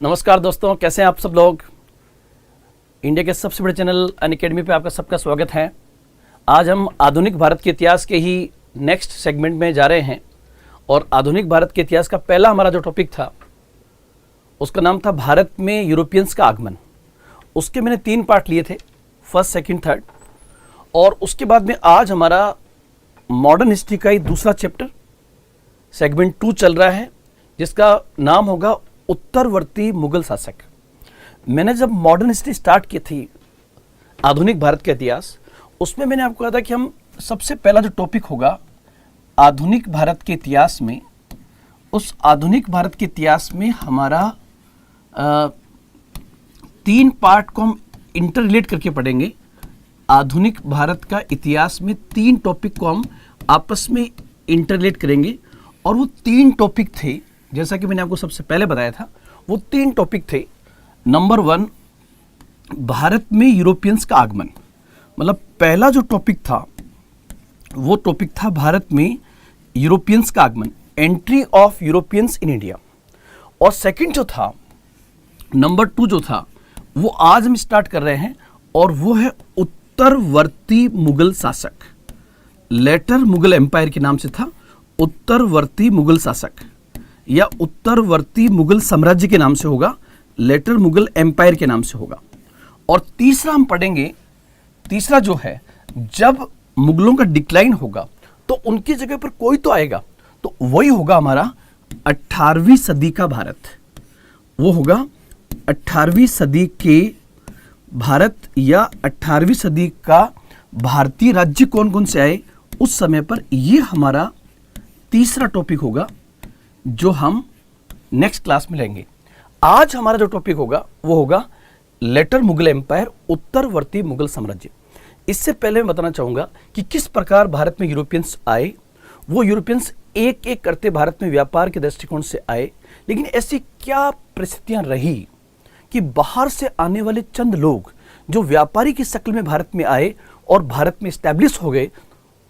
नमस्कार दोस्तों, कैसे हैं आप सब लोग। इंडिया के सबसे बड़े चैनल अनअकैडमी पे आपका सबका स्वागत है। आज हम आधुनिक भारत के इतिहास के ही नेक्स्ट सेगमेंट में जा रहे हैं और आधुनिक भारत के इतिहास का पहला हमारा जो टॉपिक था उसका नाम था भारत में यूरोपियंस का आगमन। उसके मैंने 3 पार्ट लिए थे, फर्स्ट, सेकंड, थर्ड। और उसके बाद में आज हमारा मॉडर्न हिस्ट्री का ही दूसरा चैप्टर सेगमेंट 2 चल रहा है, जिसका नाम होगा उत्तरवर्ती मुगल शासक। मैंने जब मॉडर्न हिस्ट्री स्टार्ट की थी, आधुनिक भारत का इतिहास, उसमें मैंने आपको कहा था कि हम सबसे पहला जो टॉपिक होगा आधुनिक भारत के इतिहास में, उस आधुनिक भारत के इतिहास में हमारा 3 पार्ट को हम इंटर रिलेट करके पढ़ेंगे। आधुनिक भारत का इतिहास में 3 टॉपिक को हम आपस में इंटर रिलेट करेंगे और वो 3 टॉपिक थे, जैसा कि मैंने आपको सबसे पहले बताया था, वो 3 टॉपिक थे। नंबर 1, भारत में यूरोपियंस का आगमन। मतलब पहला जो टॉपिक था वो टॉपिक था भारत में यूरोपियंस का आगमन, entry of Europeans in India. और सेकंड जो था, नंबर 2 जो था, वो आज हम स्टार्ट कर रहे हैं और वो है उत्तरवर्ती मुगल शासक। लेटर मुगल एम्पायर के नाम से था, उत्तरवर्ती मुगल शासक या उत्तरवर्ती मुगल साम्राज्य के नाम से होगा, लेटर मुगल एम्पायर के नाम से होगा। और तीसरा हम पढ़ेंगे, तीसरा जो है, जब मुगलों का डिक्लाइन होगा तो उनकी जगह पर कोई तो आएगा, तो वही होगा हमारा 18वीं सदी का भारत। वो होगा 18वीं सदी के भारत या 18वीं सदी का भारतीय राज्य कौन कौन से आए उस समय पर। ये हमारा तीसरा टॉपिक होगा जो हम नेक्स्ट क्लास में लेंगे। आज हमारा जो टॉपिक होगा वो होगा लेटर मुगल एम्पायर, उत्तरवर्ती मुगल साम्राज्य। इससे पहले मैं बताना चाहूंगा कि किस प्रकार भारत में यूरोपियंस आए। वो यूरोपियंस एक एक करते भारत में व्यापार के दृष्टिकोण से आए, लेकिन ऐसी क्या परिस्थितियां रही कि बाहर से आने वाले चंद लोग जो व्यापारी की शक्ल में भारत में आए और भारत में स्टैब्लिश हो गए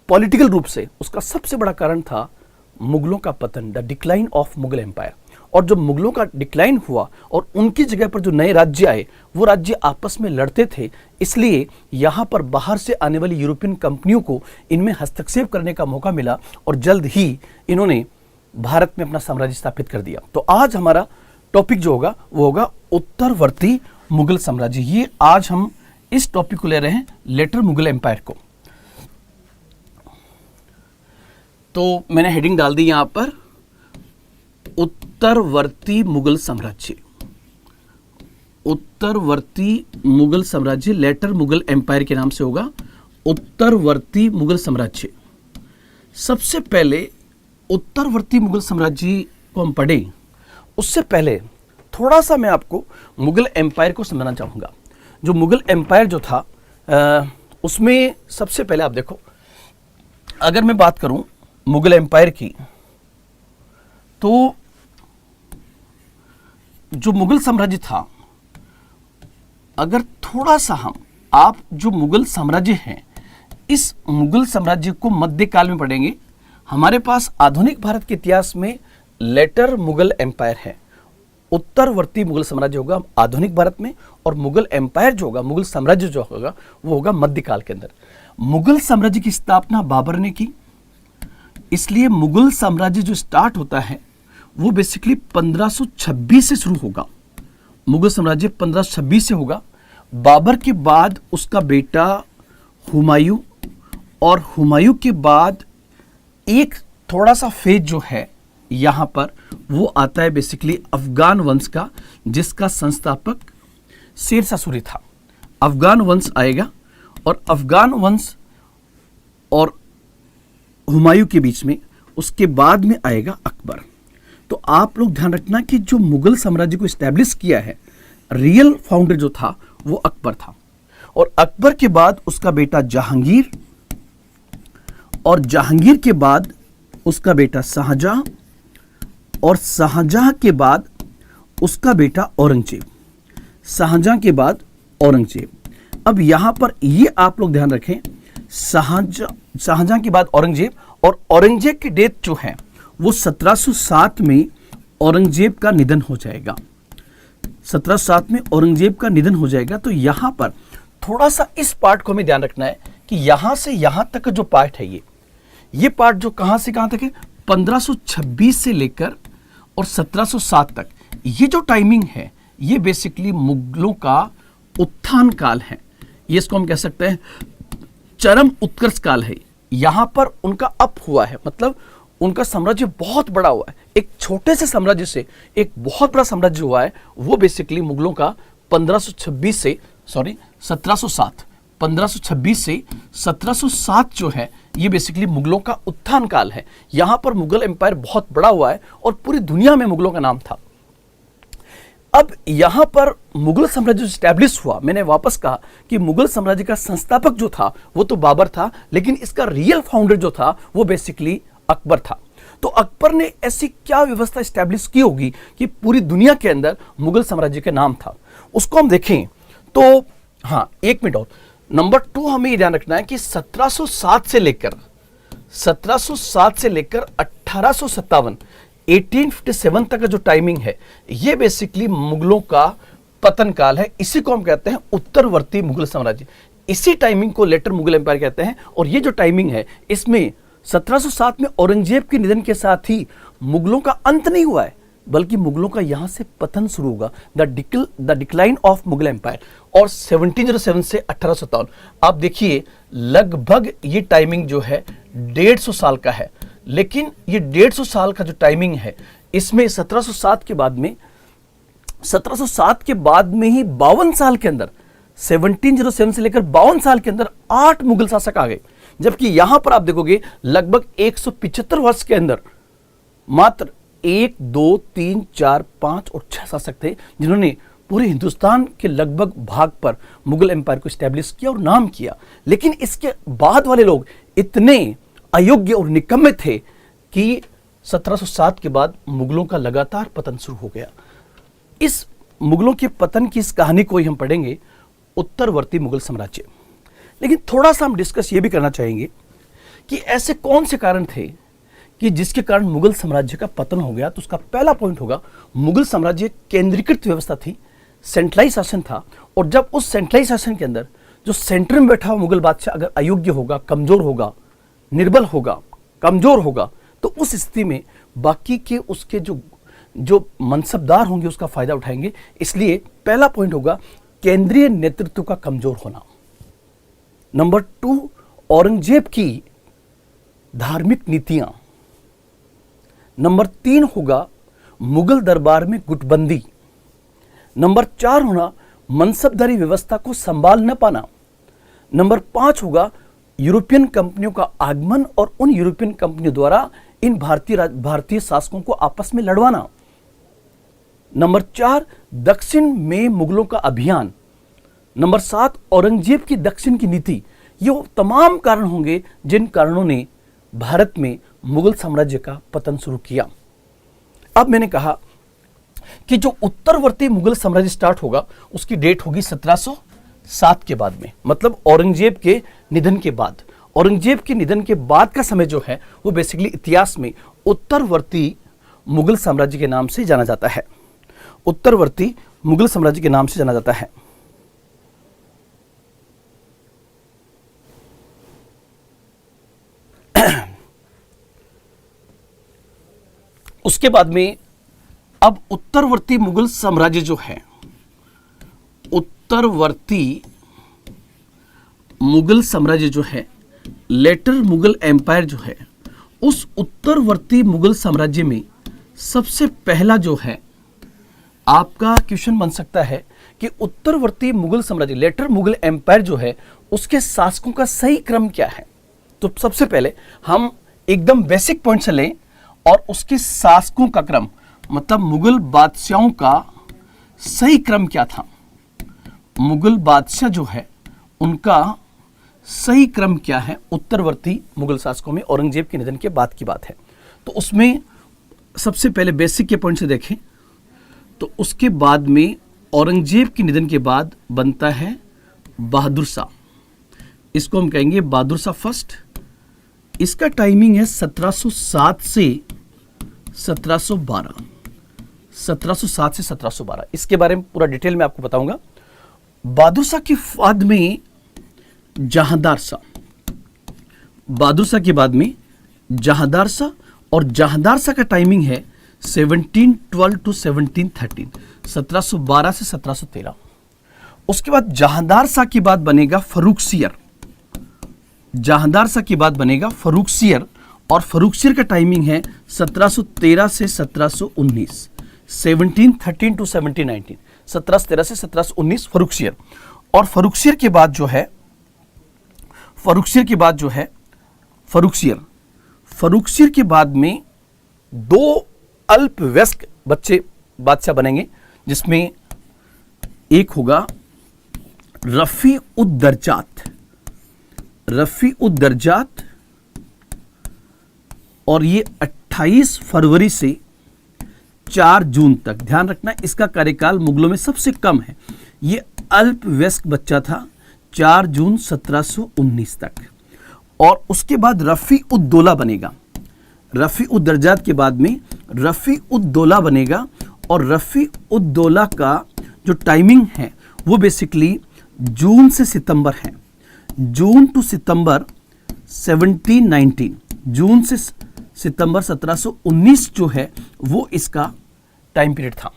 पॉलिटिकल रूप से। उसका सबसे बड़ा कारण था मुगलों का पतन, the decline of Mughal empire. और जब मुगलों का डिक्लाइन हुआ और उनकी जगह पर जो नए राज्य आए, वो राज्य आपस में लड़ते थे, इसलिए यहाँ पर बाहर से आने वाली यूरोपियन कंपनियों को इनमें हस्तक्षेप करने का मौका मिला और जल्द ही इन्होंने भारत में अपना साम्राज्य स्थापित कर दिया। तो आज हमारा टॉपिक जो होगा वो होगा उत्तरवर्ती मुगल साम्राज्य। ये आज हम इस टॉपिक को ले रहे हैं, लेटर मुगल एम्पायर को। तो मैंने हेडिंग डाल दी यहां पर, उत्तरवर्ती मुगल साम्राज्य। उत्तरवर्ती मुगल साम्राज्य, लेटर मुगल एम्पायर के नाम से होगा उत्तरवर्ती मुगल साम्राज्य। सबसे पहले उत्तरवर्ती मुगल साम्राज्य को हम पढ़ें, उससे पहले थोड़ा सा मैं आपको मुगल एम्पायर को समझाना चाहूंगा। जो मुगल एम्पायर जो था उसमें सबसे पहले आप देखो, अगर मैं बात करूं मुगल एम्पायर की, तो जो मुगल साम्राज्य था, अगर थोड़ा सा आप जो मुगल साम्राज्य है, इस मुगल साम्राज्य को मध्यकाल में पढ़ेंगे। हमारे पास आधुनिक भारत के इतिहास में लेटर मुगल एम्पायर है, उत्तरवर्ती मुगल साम्राज्य होगा आधुनिक भारत में, और मुगल एम्पायर जो होगा, मुगल साम्राज्य जो होगा, वो होगा मध्यकाल के अंदर। मुगल साम्राज्य की स्थापना बाबर ने की, इसलिए मुगल साम्राज्य जो स्टार्ट होता है वो बेसिकली 1526 से शुरू होगा। मुगल साम्राज्य 1526 से होगा। बाबर के बाद उसका बेटा हुमायूं, और हुमायूं के बाद एक थोड़ा सा फेज जो है यहाँ पर वो आता है बेसिकली अफगान वंश का, जिसका संस्थापक शेरशाह सूरी था। अफगान वंश आएगा और अफगान वंश और हुमायूं के बीच में उसके बाद में आएगा अकबर। तो आप लोग ध्यान रखना कि जो मुगल साम्राज्य को एस्टैब्लिश किया है, रियल फाउंडर जो था वो अकबर था। और अकबर के बाद उसका बेटा जहांगीर, और जहांगीर के बाद उसका बेटा शाहजहां, और शाहजहां के बाद उसका बेटा औरंगजेब, शाहजहां के बाद औरंगजेब। अब यहां पर ये आप लोग ध्यान रखें, शाहजहां के बाद औरंगजेब, और औरंगजेब की डेथ जो है वो 1707 में औरंगजेब का निधन हो जाएगा। 1707 में औरंगजेब का निधन हो जाएगा। तो यहाँ पर थोड़ा सा इस पार्ट को हमें ध्यान रखना है कि यहाँ से यहाँ तक जो पार्ट है, ये पार्ट जो कहाँ से कहाँ तक है, 1526 से लेकर और 1707 तक, ये जो टाइमिंग है ये बेसिकली मुगलों का उत्थान काल है। ये इसको हम कह सकते हैं चरम उत्कर्ष काल है। यहाँ पर उनका अप हुआ है, मतलब उनका साम्राज्य बहुत बड़ा हुआ है। एक छोटे से साम्राज्य से एक बहुत बड़ा साम्राज्य हुआ है, वो बेसिकली मुगलों का 1526 से 1707, 1526 से 1707 जो है ये बेसिकली मुगलों का उत्थान काल है। यहाँ पर मुगल एम्पायर बहुत बड़ा हुआ है और पूरी दुनिया में मुगलों का नाम था। अब यहाँ पर मुगल साम्राज्य स्टैब्लिश हुआ। मैंने वापस कहा कि मुगल साम्राज्य का संस्थापक जो था वो तो बाबर था, लेकिन इसका रियल फाउंडर जो था वो बेसिकली अकबर था। तो अकबर ने ऐसी क्या व्यवस्था स्टैब्लिश की होगी कि पूरी दुनिया के अंदर मुगल साम्राज्य के नाम था, उसको हम देखें तो हाँ, एक मिनट और। नंबर 2 हमें ये ध्यान रखना है कि 1707 से लेकर 1857 1857 तक का जो टाइमिंग है ये बेसिकली मुगलों का पतन काल है। इसी को हम कहते हैं उत्तरवर्ती मुगल साम्राज्य। इसी टाइमिंग को लेटर मुगल एम्पायर कहते हैं। और ये जो टाइमिंग है इसमें 1707 में औरंगजेब के निधन के साथ ही मुगलों का अंत नहीं हुआ है, बल्कि मुगलों का यहां से पतन शुरू होगा, the decline of Mughal empire. और 1707 से 1857 आप देखिए लगभग ये टाइमिंग जो है 150 साल का है। लेकिन ये 150 साल का जो टाइमिंग है इसमें 1707 के बाद में 1707 के बाद में ही 52 साल के अंदर 1707 से लेकर 52 साल के अंदर 8 मुगल शासक आ गए। जबकि यहां पर आप देखोगे लगभग 175 वर्ष के अंदर मात्र 1, 2, 3, 4, 5 और 6 शासक थे जिन्होंने पूरे हिंदुस्तान के लगभग भाग पर मुगल एम्पायर को स्टैब्लिश किया और नाम किया। लेकिन इसके बाद वाले लोग इतने अयोग्य और निकम्मे थे कि 1707 के बाद मुगलों का लगातार पतन शुरू हो गया। इस मुगलों के पतन की इस कहानी को ही हम पढ़ेंगे उत्तरवर्ती मुगल साम्राज्य। लेकिन थोड़ा सा हम डिस्कस ये भी करना चाहेंगे कि ऐसे कौन से कारण थे कि जिसके कारण मुगल साम्राज्य का पतन हो गया। तो उसका पहला पॉइंट होगा, मुगल साम्राज्य केंद्रीकृत व्यवस्था थी, सेंट्रलाइज शासन था। और जब उस सेंट्रलाइज शासन के अंदर जो सेंटर में बैठा हुआ मुगल बादशाह अगर अयोग्य होगा, कमजोर होगा, निर्बल होगा, कमजोर होगा, तो उस स्थिति में बाकी के उसके जो मनसबदार होंगे उसका फायदा उठाएंगे। इसलिए पहला पॉइंट होगा केंद्रीय नेतृत्व का कमजोर होना। नंबर 2, औरंगजेब की धार्मिक नीतियां। नंबर 3 होगा मुगल दरबार में गुटबंदी। नंबर 4 होना मनसबदारी व्यवस्था को संभाल न पाना। नंबर 5 होगा यूरोपियन कंपनियों का आगमन और उन यूरोपियन कंपनियों द्वारा इन भारतीय शासकों को आपस में लड़वाना। नंबर 4 दक्षिण में मुगलों का अभियान। नंबर 7 औरंगजेब की दक्षिण की नीति। ये तमाम कारण होंगे जिन कारणों ने भारत में मुगल साम्राज्य का पतन शुरू किया। अब मैंने कहा कि जो उत्तरवर्ती मुगल साम्राज्य स्टार्ट होगा उसकी डेट होगी 1707 के बाद में, मतलब औरंगजेब के निधन के बाद। औरंगजेब के निधन के बाद का समय जो है वो बेसिकली इतिहास में उत्तरवर्ती मुगल साम्राज्य के नाम से जाना जाता है। उत्तरवर्ती मुगल साम्राज्य के नाम से जाना जाता है। उसके बाद में अब उत्तरवर्ती मुगल साम्राज्य जो है, उत्तरवर्ती मुगल साम्राज्य जो है, लेटर मुगल एम्पायर जो है, उस उत्तरवर्ती मुगल साम्राज्य में सबसे पहला जो है आपका क्वेश्चन बन सकता है कि उत्तरवर्ती मुगल साम्राज्य लेटर मुगल एम्पायर जो है उसके शासकों का सही क्रम क्या है। तो सबसे पहले हम एकदम बेसिक पॉइंट से लें और उसके शासकों का क्रम, मतलब मुगल बादशाहों का सही क्रम क्या था। मुगल बादशाह जो है उनका सही क्रम क्या है उत्तरवर्ती मुगल शासकों में, औरंगजेब के निधन के बाद की बात है। तो उसमें सबसे पहले बेसिक के पॉइंट से देखें तो उसके बाद में औरंगजेब के निधन के बाद बनता है बहादुर शाह। इसको हम कहेंगे बहादुर शाह फर्स्ट। इसका टाइमिंग है 1707 से 1712। 1707 से 1712, इसके बारे में पूरा डिटेल में आपको बताऊंगा। बहादुर शाह के बाद में जहांदार शाह, बहादुर शाह के बाद में जहांदार शाह, और जहांदार शाह का टाइमिंग है 1712 टू 1713, 1712 से 1713। उसके बाद जहांदार शाह के बाद बनेगा फर्रुखसियर, जहांदार शाह के बाद बनेगा फर्रुखसियर, और फर्रुखसियर का टाइमिंग है 1713 से 1719, 1713 टू 1719, 1713 से 1719 फर्रुखसियर। और फर्रुखसियर के बाद जो है, फर्रुखसियर के बाद जो है फर्रुखसियर के बाद में दो अल्पवयस्क बच्चे बादशाह बनेंगे, जिसमें एक होगा रफी उद दर्जात, और ये 28 फरवरी से 4 जून तक, ध्यान रखना इसका कार्यकाल मुगलों में सबसे कम है। ये अल्पवयस्क बच्चा था 4 जून 1719 तक। और उसके बाद रफी उद दौला बनेगा, रफी उद दर्जात के बाद में रफी उद दौला बनेगा, और रफी उद दौला का जो टाइमिंग है वो बेसिकली जून से सितंबर है, जून टू सितंबर 1719, जून से सितंबर 1719 जो है वो इसका टाइम पीरियड था।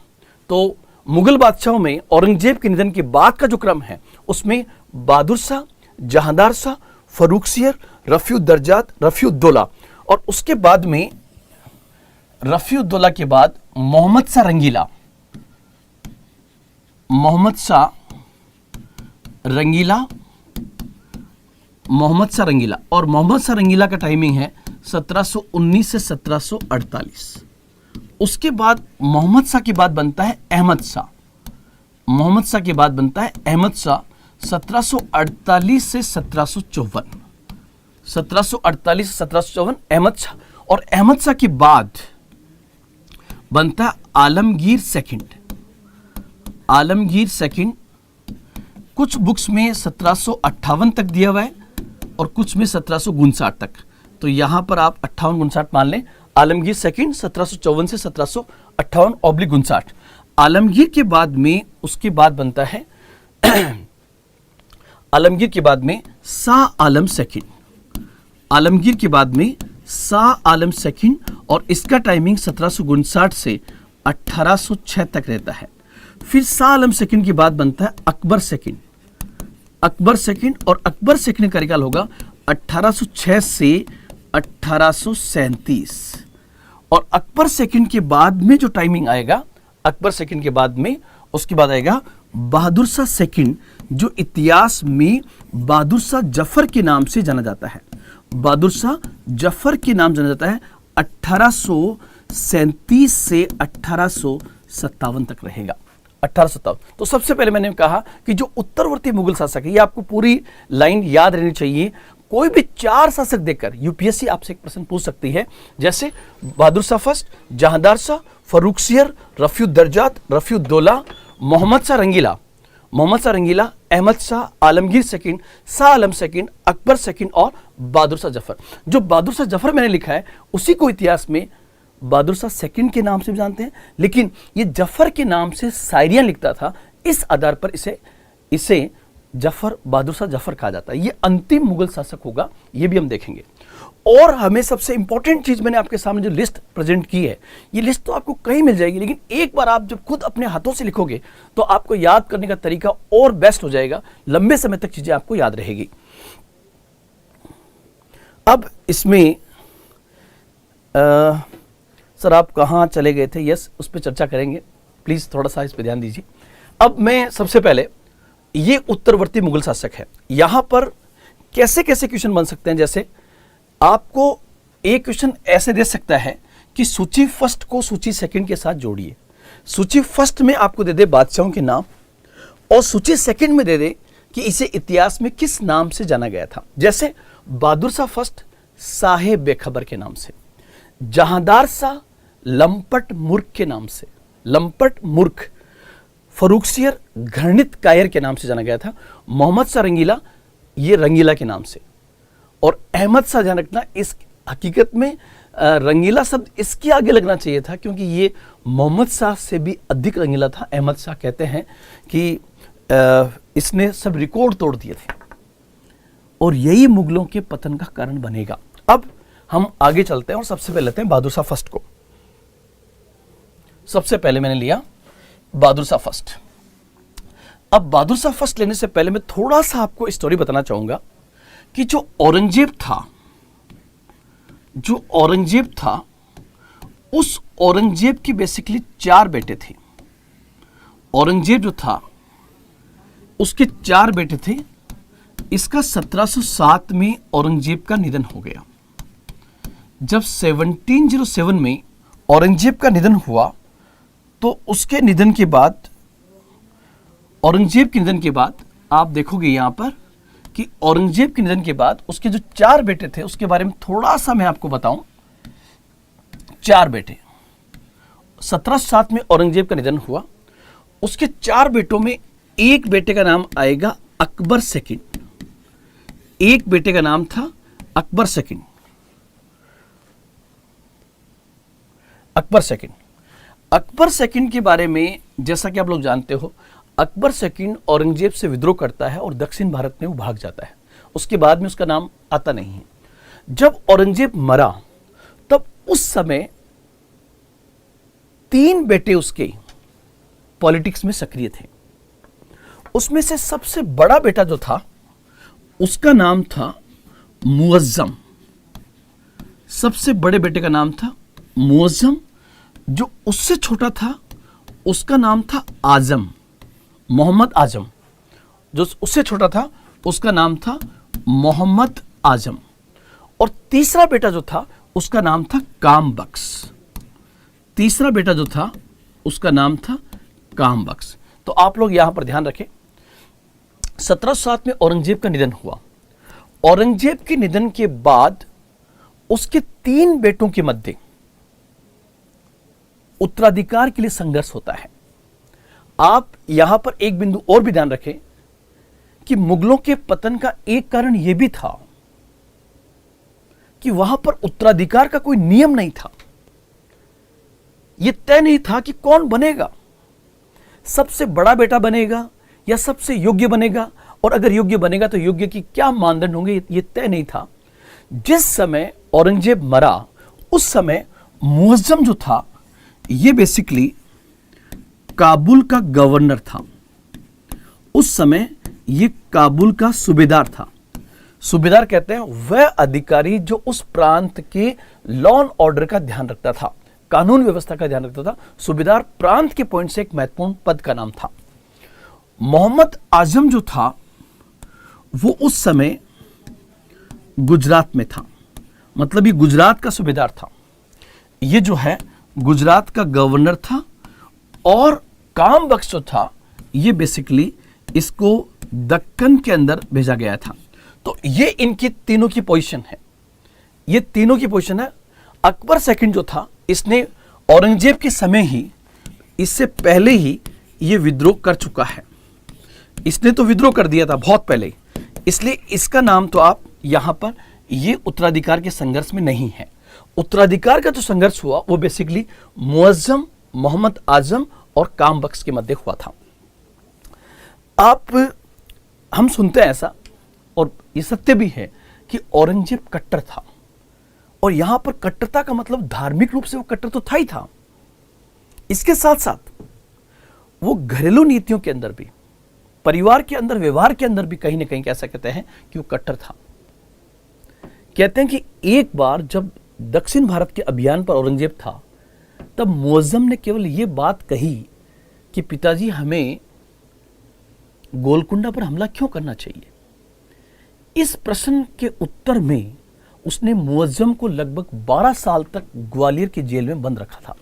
तो मुगल बादशाहों में औरंगजेब के निधन के बाद का जो क्रम है उसमें बहादुर शाह, जहांदार शाह, फर्रुखसियर, रफी उद दर्जात, रफी उद दौला, और उसके बाद में रफी उद दौला के बाद मोहम्मद शाह रंगीला, मोहम्मद शाह रंगीला, और मोहम्मद शाह रंगीला का टाइमिंग है 1719 से 1748। उसके बाद मोहम्मद शाह के बाद बनता है अहमद शाह, मोहम्मद शाह के बाद बनता है अहमद शाह 1748 से 1754, 1748 से 1754 अहमद शाह। और अहमद शाह के बाद बनता है आलमगीर सेकंड, आलमगीर सेकंड। कुछ बुक्स में 1758 तक दिया हुआ है और कुछ में 1759 तक, तो यहां पर आप 58-59 मान लें। आलमगीर सेकंड 1754 से 1758/59। आलमगीर के बाद में उसके बाद बनता है आलमगीर के बाद में शाह आलम सेकंड, आलमगीर के बाद में शाह आलम सेकंड, और इसका टाइमिंग 1759 से 1806 तक रहता है। फिर शाह आलम सेकंड के बाद बनता है अकबर सेकंड, अकबर सेकंड, और अकबर सेकंड का कार्यकाल होगा 1806 से 1837। और अकबर सेकंड के बाद में जो टाइमिंग आएगा, अकबर सेकंड के बाद में उसके बाद आएगा बहादुर शाह सेकंड, जो इतिहास में बहादुर शाह जफर के नाम से जाना जाता है, बहादुर शाह जफर के नाम जाना जाता है। 1837 से 1857 तक रहेगा, 1857। तो सबसे पहले मैंने कहा कि जो उत्तरवर्ती मुगल शासक है, ये आपको पूरी लाइन याद रहनी चाहिए। कोई भी 4 शासक देकर यूपीएससी आपसे एक प्रश्न पूछ सकती है, जैसे बहादुर शाह फर्स्ट, जहांदार शाह, फर्रुखसियर, रफी उद दर्जात, रफी उद दौला, मोहम्मद शाह रंगीला, Ahmad Shah, Alamgir second, Shah Alam second, Akbar second, और बहादुर शाह जफर। जो बहादुर शाह जफर मैंने लिखा है उसी को इतिहास में बहादुर शाह सेकंड के नाम से भी जानते हैं, लेकिन ये जफर के नाम से शायरियां लिखता था, इस आधार पर इसे जफर, बहादुर शाह जफर कहा जाता है। ये अंतिम मुगल शासक होगा, ये भी हम देखेंगे। और हमें सबसे इंपॉर्टेंट चीज मैंने आपके सामने जो लिस्ट प्रेजेंट की है, ये लिस्ट तो आपको कहीं मिल जाएगी, लेकिन एक बार आप जब खुद अपने हाथों से लिखोगे तो आपको याद करने का तरीका और बेस्ट हो जाएगा, लंबे समय तक चीजें आपको याद रहेगी। अब इसमें सर आप कहाँ चले गए थे, यस उस पर चर्चा करेंगे, प्लीज थोड़ा सा इस पर ध्यान दीजिए। अब मैं सबसे पहले, ये उत्तरवर्ती मुगल शासक है, यहां पर कैसे कैसे क्वेश्चन बन सकते हैं। जैसे आपको एक क्वेश्चन ऐसे दे सकता है कि सूची फर्स्ट को सूची सेकंड के साथ जोड़िए। सूची फर्स्ट में आपको दे दे बादशाहों के नाम, और सूची सेकंड में दे दे कि इसे इतिहास में किस नाम से जाना गया था। जैसे बहादुर शाह फर्स्ट साहेब बेखबर के नाम से, जहांदार शाह लंपट मूर्ख के नाम से, लंपट मूर्ख, फर्रुखसियर घृणित कायर के नाम से जाना गया था, मोहम्मद शाह रंगीला ये रंगीला के नाम से, और अहमद शाह ध्यान रखना इस हकीकत में रंगीला शब्द इसके आगे लगना चाहिए था, क्योंकि ये मोहम्मद शाह से भी अधिक रंगीला था। अहमद शाह कहते हैं कि इसने सब रिकॉर्ड तोड़ दिए थे और यही मुगलों के पतन का कारण बनेगा। अब हम आगे चलते हैं और सबसे पहले लेते हैं बहादुर शाह फर्स्ट को। सबसे पहले मैंने लिया बहादुर शाह फर्स्ट। अब बहादुर शाह फर्स्ट लेने से पहले मैं थोड़ा सा आपको स्टोरी बताना चाहूंगा कि जो औरंगजेब था, उस औरंगजेब की बेसिकली 4 बेटे थे। औरंगजेब जो था उसके 4 बेटे थे। इसका 1707 में औरंगजेब का निधन हो गया। जब 1707 में औरंगजेब का निधन हुआ तो उसके निधन के बाद, औरंगजेब के निधन के बाद आप देखोगे यहां पर कि औरंगजेब के निधन के बाद उसके जो 4 बेटे थे उसके बारे में थोड़ा सा मैं आपको बताऊं। 4 बेटे, 1707 में औरंगजेब का निधन हुआ। उसके 4 बेटों में एक बेटे का नाम आएगा अकबर सेकंड। एक बेटे का नाम था अकबर सेकंड। अकबर सेकंड के बारे में जैसा कि आप लोग जानते हो, अकबर सेकंड औरंगजेब से विद्रोह करता है और दक्षिण भारत में वो भाग जाता है। उसके बाद में उसका नाम आता नहीं है। जब औरंगजेब मरा तब उस समय 3 बेटे उसके पॉलिटिक्स में सक्रिय थे। उसमें से सबसे बड़ा बेटा जो था उसका नाम था मुअज्जम। सबसे बड़े बेटे का नाम था मुअज्जम। जो उससे छोटा था उसका नाम था आजम, मोहम्मद आजम। जो उससे छोटा था उसका नाम था मोहम्मद आजम। और तीसरा बेटा जो था उसका नाम था कामबख्श। तीसरा बेटा जो था उसका नाम था कामबख्श। तो आप लोग यहां पर ध्यान रखें, 1707 में औरंगजेब का निधन हुआ। औरंगजेब के निधन के बाद उसके 3 बेटों के मध्य उत्तराधिकार के लिए संघर्ष होता है। आप यहां पर एक बिंदु और भी ध्यान रखें कि मुगलों के पतन का एक कारण यह भी था कि वहां पर उत्तराधिकार का कोई नियम नहीं था। यह तय नहीं था कि कौन बनेगा, सबसे बड़ा बेटा बनेगा या सबसे योग्य बनेगा, और अगर योग्य बनेगा तो योग्य की क्या मानदंड होंगे, यह तय नहीं था। जिस समय औरंगजेब मरा उस समय मुअज्जम जो था यह बेसिकली काबुल का गवर्नर था। उस समय यह काबुल का सूबेदार था। सूबेदार कहते हैं वह अधिकारी जो उस प्रांत के लॉ एंड ऑर्डर का ध्यान रखता था, कानून व्यवस्था का ध्यान रखता था। सूबेदार प्रांत के पॉइंट से एक महत्वपूर्ण पद का नाम था। मोहम्मद आजम जो था वो उस समय गुजरात में था, मतलब ये गुजरात का सूबेदार था। ये जो है गुजरात का गवर्नर था। और कामबख्श जो था ये बेसिकली इसको दक्कन के अंदर भेजा गया था। तो ये इनकी तीनों की पोजीशन है। ये तीनों की पोजीशन है। अकबर सेकंड जो था इसने औरंगजेब के समय ही, इससे पहले ही ये विद्रोह कर चुका है। इसने तो विद्रोह कर दिया था बहुत पहले, इसलिए इसका नाम तो आप यहां पर ये उत्तराधिकार के संघर्ष में नहीं है। उत्तराधिकार का जो संघर्ष हुआ वो बेसिकली मुअज्जम, मोहम्मद आजम और कामबख्श के मध्य हुआ था। हम सुनते हैं ऐसा, और ये सत्य भी है कि औरंगजेब कट्टर था। और यहां पर कट्टरता का मतलब धार्मिक रूप से वो कट्टर तो था ही था, इसके साथ साथ वो घरेलू नीतियों के अंदर भी, परिवार के अंदर, व्यवहार के अंदर भी कहीं ना कहीं कैसा कहते हैं कि वो कट्टर था। कहते हैं कि एक बार जब दक्षिण भारत के अभियान पर औरंगजेब था तब मुअज्जम ने केवल ये बात कही कि पिताजी हमें गोलकुंडा पर हमला क्यों करना चाहिए। इस प्रश्न के उत्तर में उसने मुअज्जम को लगभग 12 साल तक ग्वालियर की जेल में बंद रखा था।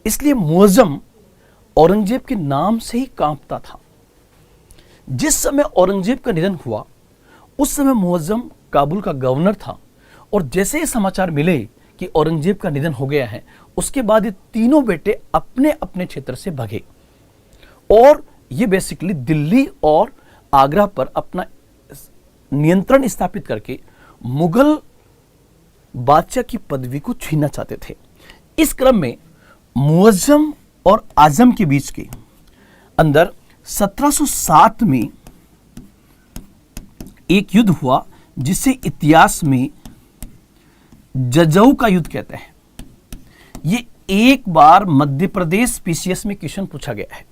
इसलिए मुअज्जम औरंगजेब के नाम से ही कांपता था। जिस समय औरंगजेब का निधन हुआ उस समय मुअज्जम काबुल का गवर्नर था, और जैसे ही समाचार मिले कि औरंगजेब का निधन हो गया है उसके बाद ये तीनों बेटे अपने अपने क्षेत्र से भागे और ये बेसिकली दिल्ली और आगरा पर अपना नियंत्रण स्थापित करके मुगल बादशाह की पदवी को छीनना चाहते थे। इस क्रम में मुअज्जम और आजम के बीच के अंदर 1707 में एक युद्ध हुआ जिसे इतिहास में जजऊ का युद्ध कहते हैं। ये एक बार मध्य प्रदेश पीसीएस में क्वेश्चन पूछा गया है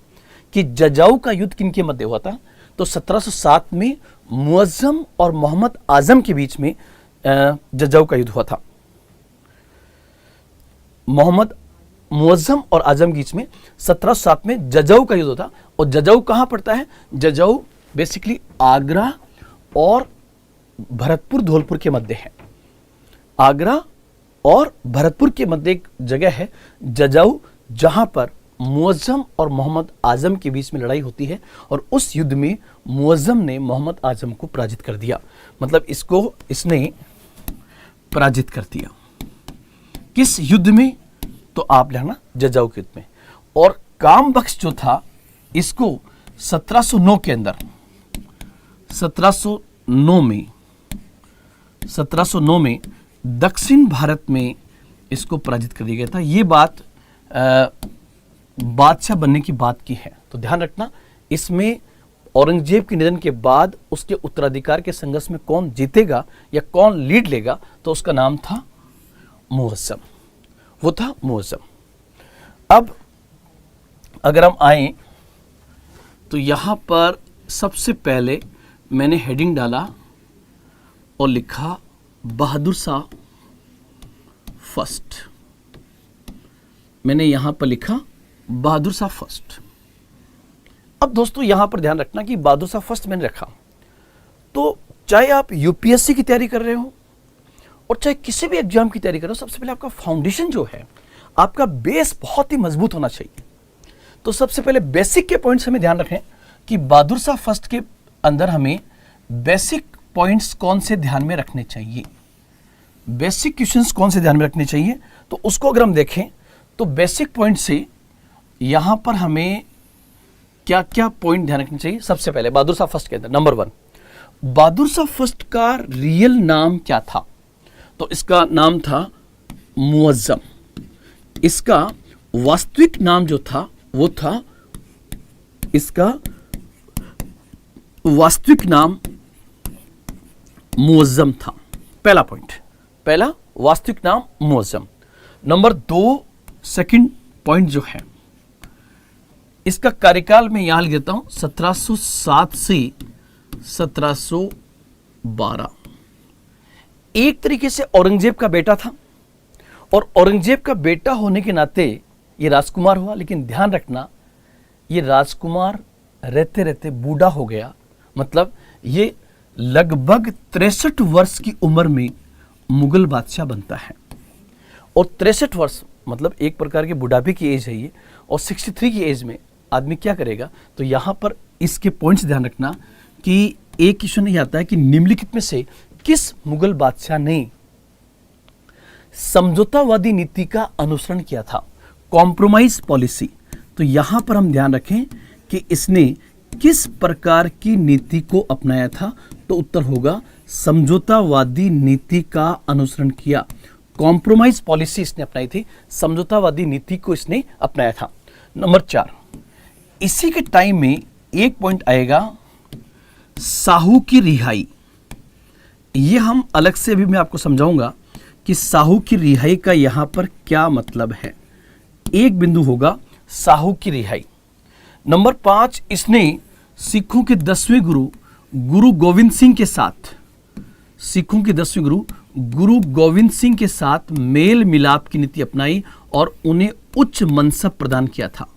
कि जजऊ का युद्ध किनके मध्य हुआ था। तो 1707 में मुअज्जम और मोहम्मद आजम के बीच में जजऊ का युद्ध हुआ था। मुअज्जम और आजम के बीच में 1707 में जजऊ का युद्ध था। और जजऊ कहां पड़ता है? जजऊ बेसिकली आगरा और भरतपुर धौलपुर के मध्य है। आगरा और भरतपुर के मध्य एक जगह है जजऊ, जहां पर मुअज्जम और मोहम्मद आजम के बीच में लड़ाई होती है। और उस युद्ध में मुअज्जम ने मोहम्मद आजम को पराजित कर दिया, मतलब इसने पराजित कर दिया। किस युद्ध में? तो आप लिखना जजऊ के युद्ध में। और काम बख्श जो था इसको 1709 के अंदर 1709 में दक्षिण भारत में इसको पराजित कर दिया गया था। ये बात बादशाह बनने की बात की है, तो ध्यान रखना। इसमें औरंगजेब के निधन के बाद उसके उत्तराधिकार के संघर्ष में कौन जीतेगा या कौन लीड लेगा, तो उसका नाम था मुअज्जम। वो था मुअज्जम। अब अगर हम आए तो यहां पर सबसे पहले मैंने हेडिंग डाला और लिखा बहादुर शाह फर्स्ट। मैंने यहां पर लिखा बहादुर शाह फर्स्ट। अब दोस्तों यहां पर ध्यान रखना कि बहादुर शाह फर्स्ट मैंने रखा, तो चाहे आप यूपीएससी की तैयारी कर रहे हो और चाहे किसी भी एग्जाम की तैयारी कर रहे हो, सबसे पहले आपका फाउंडेशन जो है, आपका बेस बहुत ही मजबूत होना चाहिए। तो सबसे पहले बेसिक के पॉइंट्स हमें ध्यान रखें कि बहादुर शाह फर्स्ट के अंदर हमें बेसिक पॉइंट्स कौन से ध्यान में रखने चाहिए, बेसिक क्वेश्चंस कौन से ध्यान में रखने चाहिए। तो उसको अगर हम देखें तो बेसिक पॉइंट से यहां पर हमें क्या क्या पॉइंट ध्यान रखने चाहिए। सबसे पहले बहादुर शाह फर्स्ट के अंदर नंबर 1, बहादुर शाह फर्स्ट का रियल नाम क्या था? तो इसका नाम था मुअज्जम। इसका वास्तविक नाम जो था वो था, इसका वास्तविक नाम मुअज्जम था। पहला पॉइंट, पहला वास्तविक नाम मुअज्जम। नंबर 2 सेकंड पॉइंट जो है, इसका कार्यकाल में यहां लिख देता हूं 1707 से 1712। एक तरीके से औरंगजेब का बेटा था और औरंगजेब का बेटा होने के नाते ये राजकुमार हुआ। लेकिन ध्यान रखना, ये राजकुमार रहते रहते बूढ़ा हो गया, मतलब ये लगभग 63 वर्ष की उम्र में मुगल बादशाह बनता है। और 63 वर्ष मतलब एक प्रकार के बुढ़ापे की एज है ये। और 63 की एज में आदमी क्या करेगा? तो यहां पर इसके पॉइंट्स ध्यान रखना कि एक क्वेश्चन ये आता है कि निम्नलिखित में से किस मुगल बादशाह ने समझौतावादी नीति का अनुसरण किया था, कॉम्प्रोमाइज पॉलिसी। तो यहां पर हम ध्यान रखें कि इसने किस प्रकार की नीति को अपनाया था, तो उत्तर होगा समझौतावादी नीति का अनुसरण किया। कॉम्प्रोमाइज पॉलिसी इसने अपनाई थी, समझौतावादी नीति को इसने अपनाया था। नंबर 4, इसी के टाइम में एक पॉइंट आएगा साहू की रिहाई। ये हम अलग से भी मैं आपको समझाऊंगा कि साहू की रिहाई का यहां पर क्या मतलब है। एक बिंदु होगा साहू की रिहाई। नंबर 5, इसने सिखों के 10वें गुरु गुरु गोविंद सिंह के साथ, सिखों के 10वें गुरु गुरु गोविंद सिंह के साथ मेल मिलाप की नीति अपनाई और उन्हें उच्च मनसब प्रदान किया था।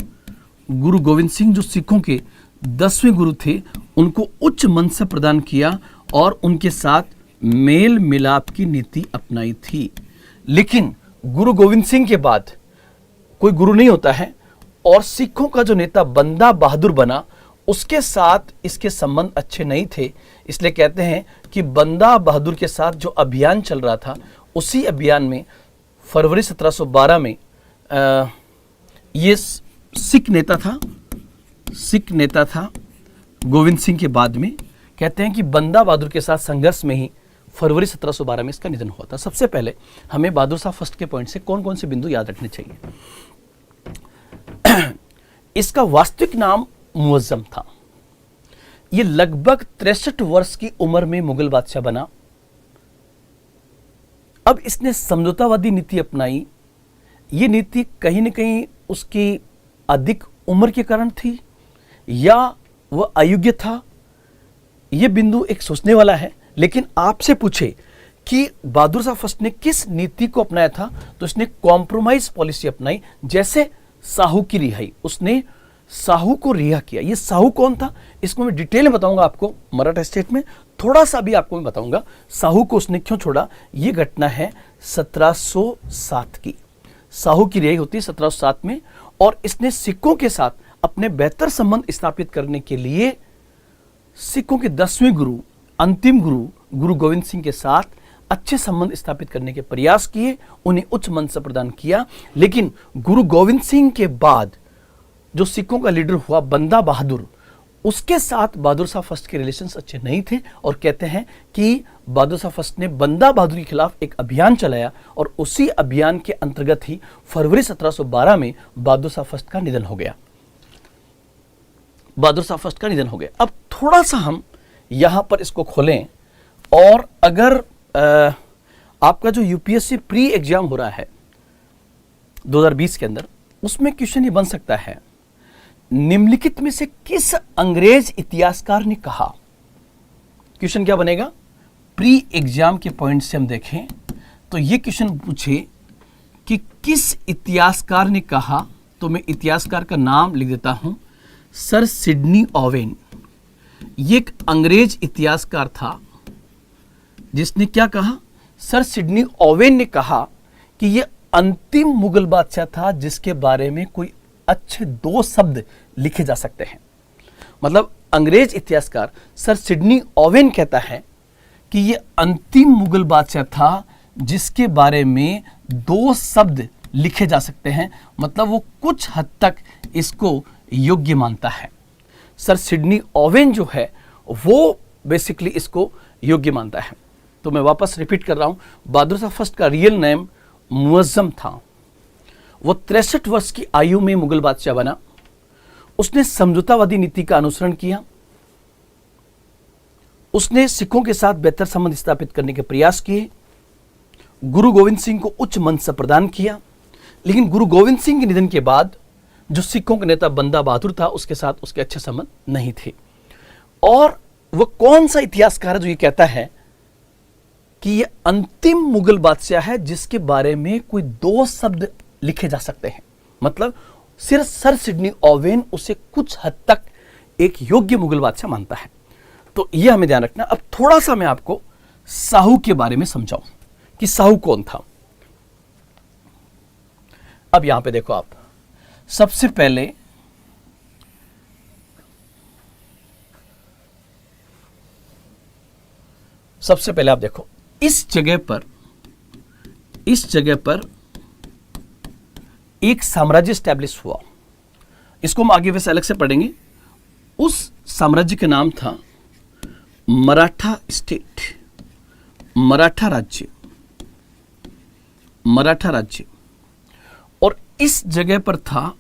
गुरु गोविंद सिंह जो सिखों के 10वें गुरु थे, उनको उच्च मनसब प्रदान किया और उनके साथ मेल मिलाप की नीति अपनाई थी। लेकिन गुरु गोविंद सिंह के बाद कोई गुरु नहीं होता है और सिखों का जो नेता बंदा बहादुर बना, उसके साथ इसके संबंध अच्छे नहीं थे। इसलिए कहते हैं कि बंदा बहादुर के साथ जो अभियान चल रहा था, उसी अभियान में फरवरी 1712 में ये सिख नेता था गोविंद सिंह के बाद में। कहते हैं कि बंदा बहादुर के साथ संघर्ष में ही फरवरी 1712 में इसका निधन हुआ था। सबसे पहले हमें बहादुर शाह फर्स्ट के पॉइंट से कौन कौन से बिंदु याद रखने चाहिए। इसका वास्तविक नाम मुअज्जम था। ये लगभग 63 वर्ष की उम्र में मुगल बादशाह बना। अब इसने समझौतावादी नीति अपनाई। ये नीति कहीं न कहीं उसकी अधिक उम्र के कारण थी या वह अयोग्य था, यह बिंदु एक सोचने वाला है। लेकिन आपसे पूछे कि बहादुर शाह फर्स्ट ने किस नीति को अपनाया था, तो इसने कॉम्प्रोमाइज पॉलिसी अपनाई। जैसे साहू की रिहाई, उसने साहू को रिहा किया। ये साहू कौन था, इसको मैं डिटेल में बताऊंगा आपको मराठा स्टेट में, थोड़ा सा भी आपको मैं बताऊंगा साहू को उसने क्यों छोड़ा। ये घटना है 1707 की। साहू की रिहाई होती है 1707 में, और इसने सिखों के साथ अपने बेहतर संबंध स्थापित करने के लिए सिखों के 10वें गुरु, अंतिम गुरु गुरु गोविंद सिंह के साथ अच्छे संबंध स्थापित करने के प्रयास किए, उन्हें उच्च मंच प्रदान किया। लेकिन गुरु गोविंद सिंह के बाद जो सिखों का लीडर हुआ बंदा बहादुर, उसके साथ बहादुर शाह फर्स्ट के रिलेशंस अच्छे नहीं थे, और कहते हैं कि बहादुर शाह फर्स्ट ने बंदा बहादुर के खिलाफ एक अभियान चलाया, और उसी अभियान के अंतर्गत ही फरवरी 1712 में बहादुर शाह फर्स्ट का निधन हो गया। बहादुर शाह फर्स्ट का निधन हो गया। अब थोड़ा सा हम यहां पर इसको खोलें, और अगर आपका जो यूपीएससी प्री एग्जाम हो रहा है 2020 के अंदर, उसमें क्वेश्चन ये बन सकता है, निम्नलिखित में से किस अंग्रेज इतिहासकार ने कहा। क्वेश्चन क्या बनेगा, प्री एग्जाम के पॉइंट से हम देखें तो ये क्वेश्चन पूछे कि किस इतिहासकार ने कहा, तो मैं इतिहासकार का नाम लिख देता हूं, सर सिडनी ओवेन। ये एक अंग्रेज इतिहासकार था जिसने क्या कहा, सर सिडनी ओवेन ने कहा कि ये अंतिम मुगल बादशाह था जिसके बारे में कोई अच्छे 2 शब्द लिखे जा सकते हैं। मतलब अंग्रेज इतिहासकार सर सिडनी ओवेन कहता है कि ये अंतिम मुगल बादशाह था जिसके बारे में 2 शब्द लिखे जा सकते हैं। मतलब वो कुछ हद तक इसको योग्य मानता है। सर सिडनी ओवेन जो है वो बेसिकली इसको योग्य मानता है। तो मैं वापस रिपीट कर रहा हूं, बहादुर शाह फर्स्ट का रियल नेम मुअज्जम था। वो 63 वर्ष की आयु में मुगल बादशाह बना। उसने समझौतावादी नीति का अनुसरण किया। उसने सिखों के साथ बेहतर संबंध स्थापित करने के प्रयास किए। गुरु गोविंद सिंह को उच्च मंच प्रदान किया। लेकिन गुरु गोविंद सिंह के निधन के बाद जो सिखों के नेता बंदा बहादुर था, उसके साथ उसके अच्छे संबंध नहीं थे। और वह कौन सा इतिहासकार है जो ये कहता है कि ये अंतिम मुगल बादशाह है जिसके बारे में कोई 2 शब्द लिखे जा सकते हैं। मतलब सिर्फ सर सिडनी ओवेन उसे कुछ हद तक एक योग्य मुगल बादशाह मानता है। तो यह हमें ध्यान रखना। अब थोड़ा सा मैं आपको साहू के बारे में समझाऊं कि साहू कौन था। अब यहां पे देखो आप, सबसे पहले आप देखो, इस जगह पर एक साम्राज्य स्टैब्लिश हुआ। इसको हम आगे वैसे अलग से पढ़ेंगे। उस साम्राज्य का नाम था मराठा स्टेट, मराठा राज्य। और इस जगह पर था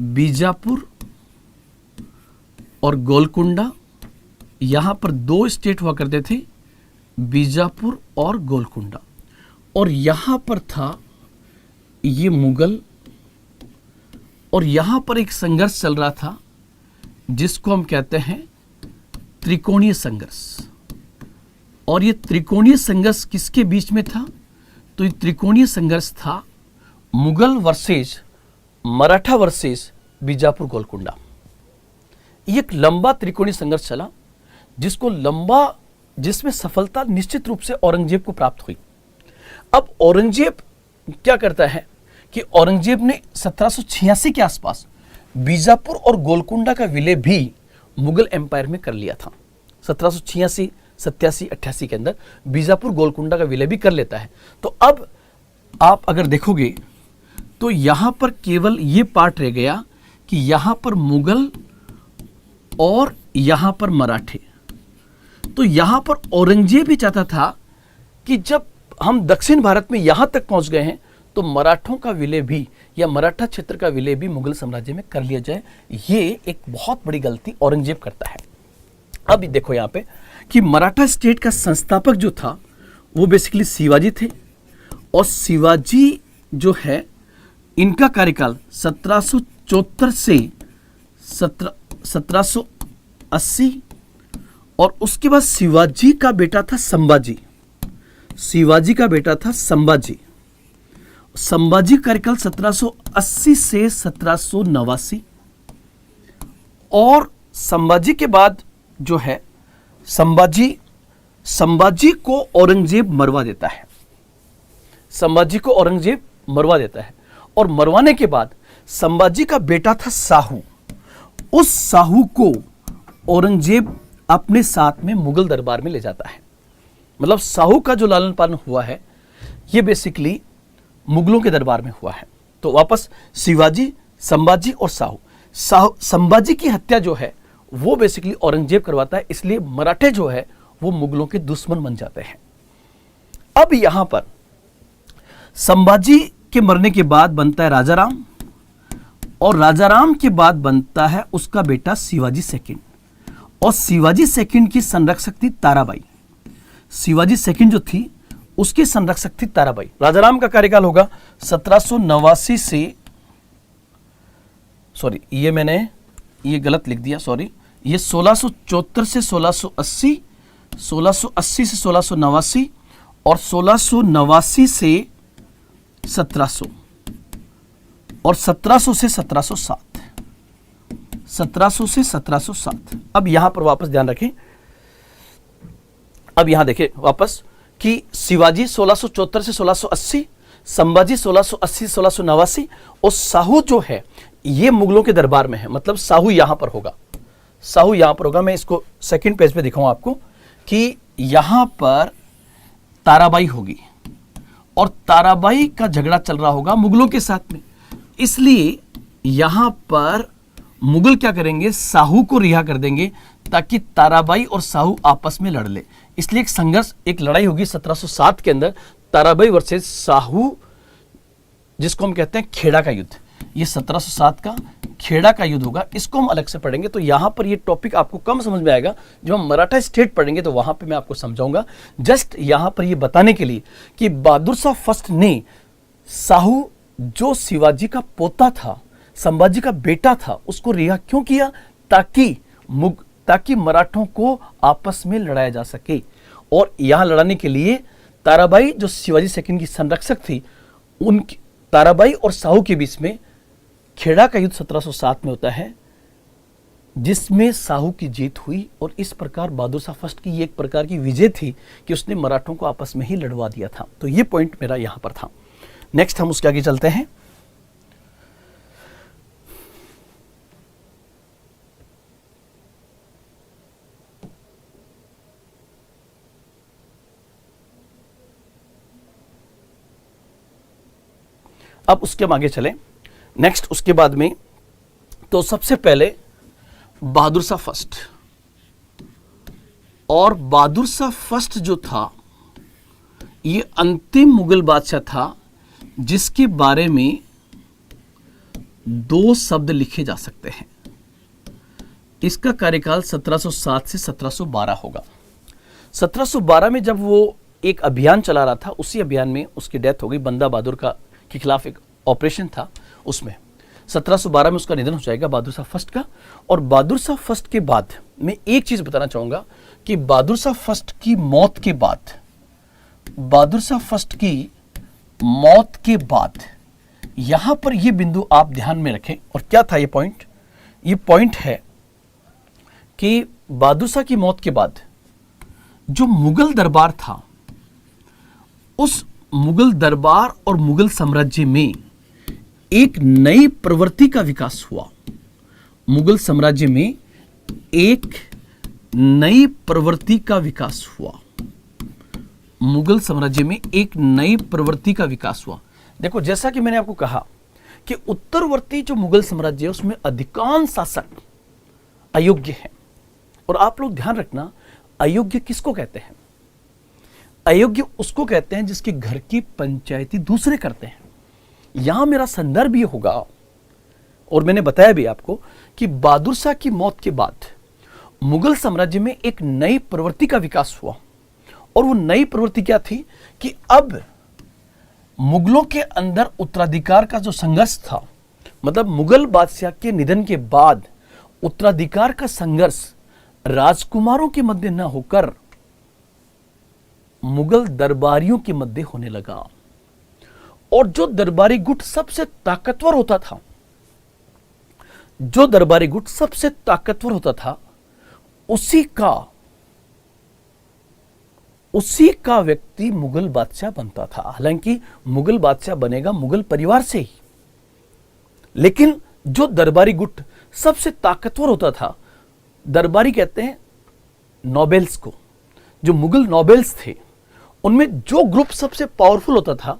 बीजापुर और गोलकुंडा। यहां पर 2 स्टेट हुआ करते थे, बीजापुर और गोलकुंडा। और यहां पर था ये मुगल, और यहां पर एक संघर्ष चल रहा था जिसको हम कहते हैं त्रिकोणीय संघर्ष। और ये त्रिकोणीय संघर्ष किसके बीच में था, तो ये त्रिकोणीय संघर्ष था मुगल वर्सेस मराठा वर्सेस बीजापुर गोलकुंडा। ये एक लंबा त्रिकोणीय संघर्ष चला जिसमें सफलता निश्चित रूप से औरंगजेब को प्राप्त हुई। अब औरंगजेब क्या करता है कि औरंगजेब ने 1786 के आसपास बीजापुर और गोलकुंडा का विलय भी मुगल एम्पायर में कर लिया था। 1786, 87, 88 के अंदर बीजापुर गोलकुंडा का विलय भी कर लेता है। तो अब आप अगर देखोगे तो यहां पर केवल ये पार्ट रह गया कि यहां पर मुगल और यहां पर मराठे। तो यहां पर औरंगजेब भी चाहता था कि जब हम दक्षिण भारत में यहां तक पहुंच गए हैं तो मराठों का विलय भी या मराठा क्षेत्र का विलय भी मुगल साम्राज्य में कर लिया जाए। ये एक बहुत बड़ी गलती औरंगजेब करता है। अब देखो यहां पे कि मराठा स्टेट का संस्थापक जो था वो बेसिकली शिवाजी थे, और शिवाजी जो है इनका कार्यकाल 1774 से 1780, और उसके बाद शिवाजी का बेटा था संभाजी। शिवाजी का बेटा था संभाजी। संभाजी कार्यकाल 1780 से 1789, और संभाजी के बाद जो है संभाजी को औरंगजेब मरवा देता है। संभाजी को औरंगजेब मरवा देता है, और मरवाने के बाद संभाजी का बेटा था साहू। उस साहू को औरंगजेब अपने साथ में मुगल दरबार में ले जाता है। मतलब साहू का जो लालन पालन हुआ है ये बेसिकली मुगलों के दरबार में हुआ है। तो वापस शिवाजी, संभाजी और साहू, संभाजी की हत्या जो है वो बेसिकली औरंगजेब करवाता है, इसलिए मराठे जो है वो मुगलों के दुश्मन बन जाते हैं। अब यहां पर संभाजी के मरने के बाद बनता है राजाराम, और राजाराम के बाद बनता है उसका बेटा शिवाजी सेकंड, और शिवाजी सेकंड की संरक्षक थी ताराबाई। शिवाजी सेकंड जो थी उसकी संरक्षक थी ताराबाई। राजाराम का कार्यकाल होगा 1789 से, सॉरी ये मैंने ये गलत लिख दिया, सॉरी, ये 1674 से 1680, 1680 से 1689, और 1689 से 1700, और 1700 से 1707, 1700 से 1707। अब यहां पर वापस ध्यान रखें, अब यहां देखें वापस कि शिवाजी 1674 से 1680, संभाजी 1680 से 1689, और साहू जो है ये मुगलों के दरबार में है। मतलब साहू यहां पर होगा, साहू यहां पर होगा। मैं इसको सेकंड पेज पे दिखाऊं आपको कि यहां पर ताराबाई होगी, और ताराबाई का झगड़ा चल रहा होगा मुगलों के साथ में, इसलिए यहां पर मुगल क्या करेंगे, साहू को रिहा कर देंगे ताकि ताराबाई और साहू आपस में लड़ ले। इसलिए एक संघर्ष, एक लड़ाई होगी 1707 के अंदर, ताराबाई वर्सेस साहू, जिसको हम कहते हैं खेड़ा का युद्ध। ये 1707 का खेड़ा का युद्ध होगा, इसको हम अलग से पढ़ेंगे। तो यहां पर ये टॉपिक आपको कम समझ में आएगा, जब हम मराठा स्टेट पढ़ेंगे तो वहां पे मैं आपको समझाऊंगा। जस्ट यहां पर ये बताने के लिए कि बहादुर शाह फर्स्ट ने साहू जो शिवाजी का पोता था, संभाजी का बेटा था, उसको रिहा क्यों किया, ताकि मराठों को आपस में लड़ाया जा सके। और यहां लड़ाने के लिए ताराबाई जो शिवाजी सेकंड की संरक्षक थी, उनकी ताराबाई और साहू के बीच में खेड़ा का युद्ध 1707 में होता है, जिसमें साहू की जीत हुई। और इस प्रकार बहादुर शाह फर्स्ट की एक प्रकार की विजय थी कि उसने मराठों को आपस में ही लड़वा दिया था। तो ये पॉइंट मेरा यहां पर था। नेक्स्ट हम उसके आगे चलते हैं। अब उसके हम आगे चले नेक्स्ट, उसके बाद में तो सबसे पहले बहादुर शाह फर्स्ट, और बहादुर शाह फर्स्ट जो था ये अंतिम मुगल बादशाह था जिसके बारे में दो शब्द लिखे जा सकते हैं। इसका कार्यकाल 1707 से 1712 होगा। 1712 में जब वो एक अभियान चला रहा था, उसी अभियान में उसकी डेथ हो गई। बंदा बहादुर के खिलाफ एक ऑपरेशन था, उसमें 1712 में उसका निधन हो जाएगा बहादुर शाह फर्स्ट का। और बहादुर शाह फर्स्ट के बाद मैं एक चीज बताना चाहूंगा कि बहादुर शाह फर्स्ट की मौत के बाद, बहादुर शाह फर्स्ट की मौत के बाद यहां पर यह बिंदु आप ध्यान में रखें। और क्या था ये पॉइंट? ये पॉइंट है कि बहादुर शाह की मौत के बाद जो मुगल दरबार था, उस मुगल दरबार और मुगल साम्राज्य में एक नई प्रवृत्ति का विकास हुआ। मुगल साम्राज्य में एक नई प्रवृत्ति का विकास हुआ। मुगल साम्राज्य में एक नई प्रवृत्ति का विकास हुआ। देखो, जैसा कि मैंने आपको कहा कि उत्तरवर्ती जो मुगल साम्राज्य है उसमें अधिकांश शासक अयोग्य हैं। और आप लोग ध्यान रखना, अयोग्य किसको कहते हैं? अयोग्य उसको कहते हैं जिसके घर की पंचायती दूसरे करते हैं। यहां मेरा संदर्भ ये होगा, और मैंने बताया भी आपको कि बहादुर शाह की मौत के बाद मुगल साम्राज्य में एक नई प्रवृत्ति का विकास हुआ। और वो नई प्रवृत्ति क्या थी कि अब मुगलों के अंदर उत्तराधिकार का जो संघर्ष था, मतलब मुगल बादशाह के निधन के बाद उत्तराधिकार का संघर्ष राजकुमारों के मध्य न होकर मुगल दरबारियों के मध्य होने लगा। और जो दरबारी गुट सबसे ताकतवर होता था, जो दरबारी गुट सबसे ताकतवर होता था, उसी का व्यक्ति मुगल बादशाह बनता था। हालांकि मुगल बादशाह बनेगा मुगल परिवार से ही, लेकिन जो दरबारी गुट सबसे ताकतवर होता था, दरबारी कहते हैं नोबेल्स को, जो मुगल नोबेल्स थे, उनमें जो ग्रुप सबसे पावरफुल होता था,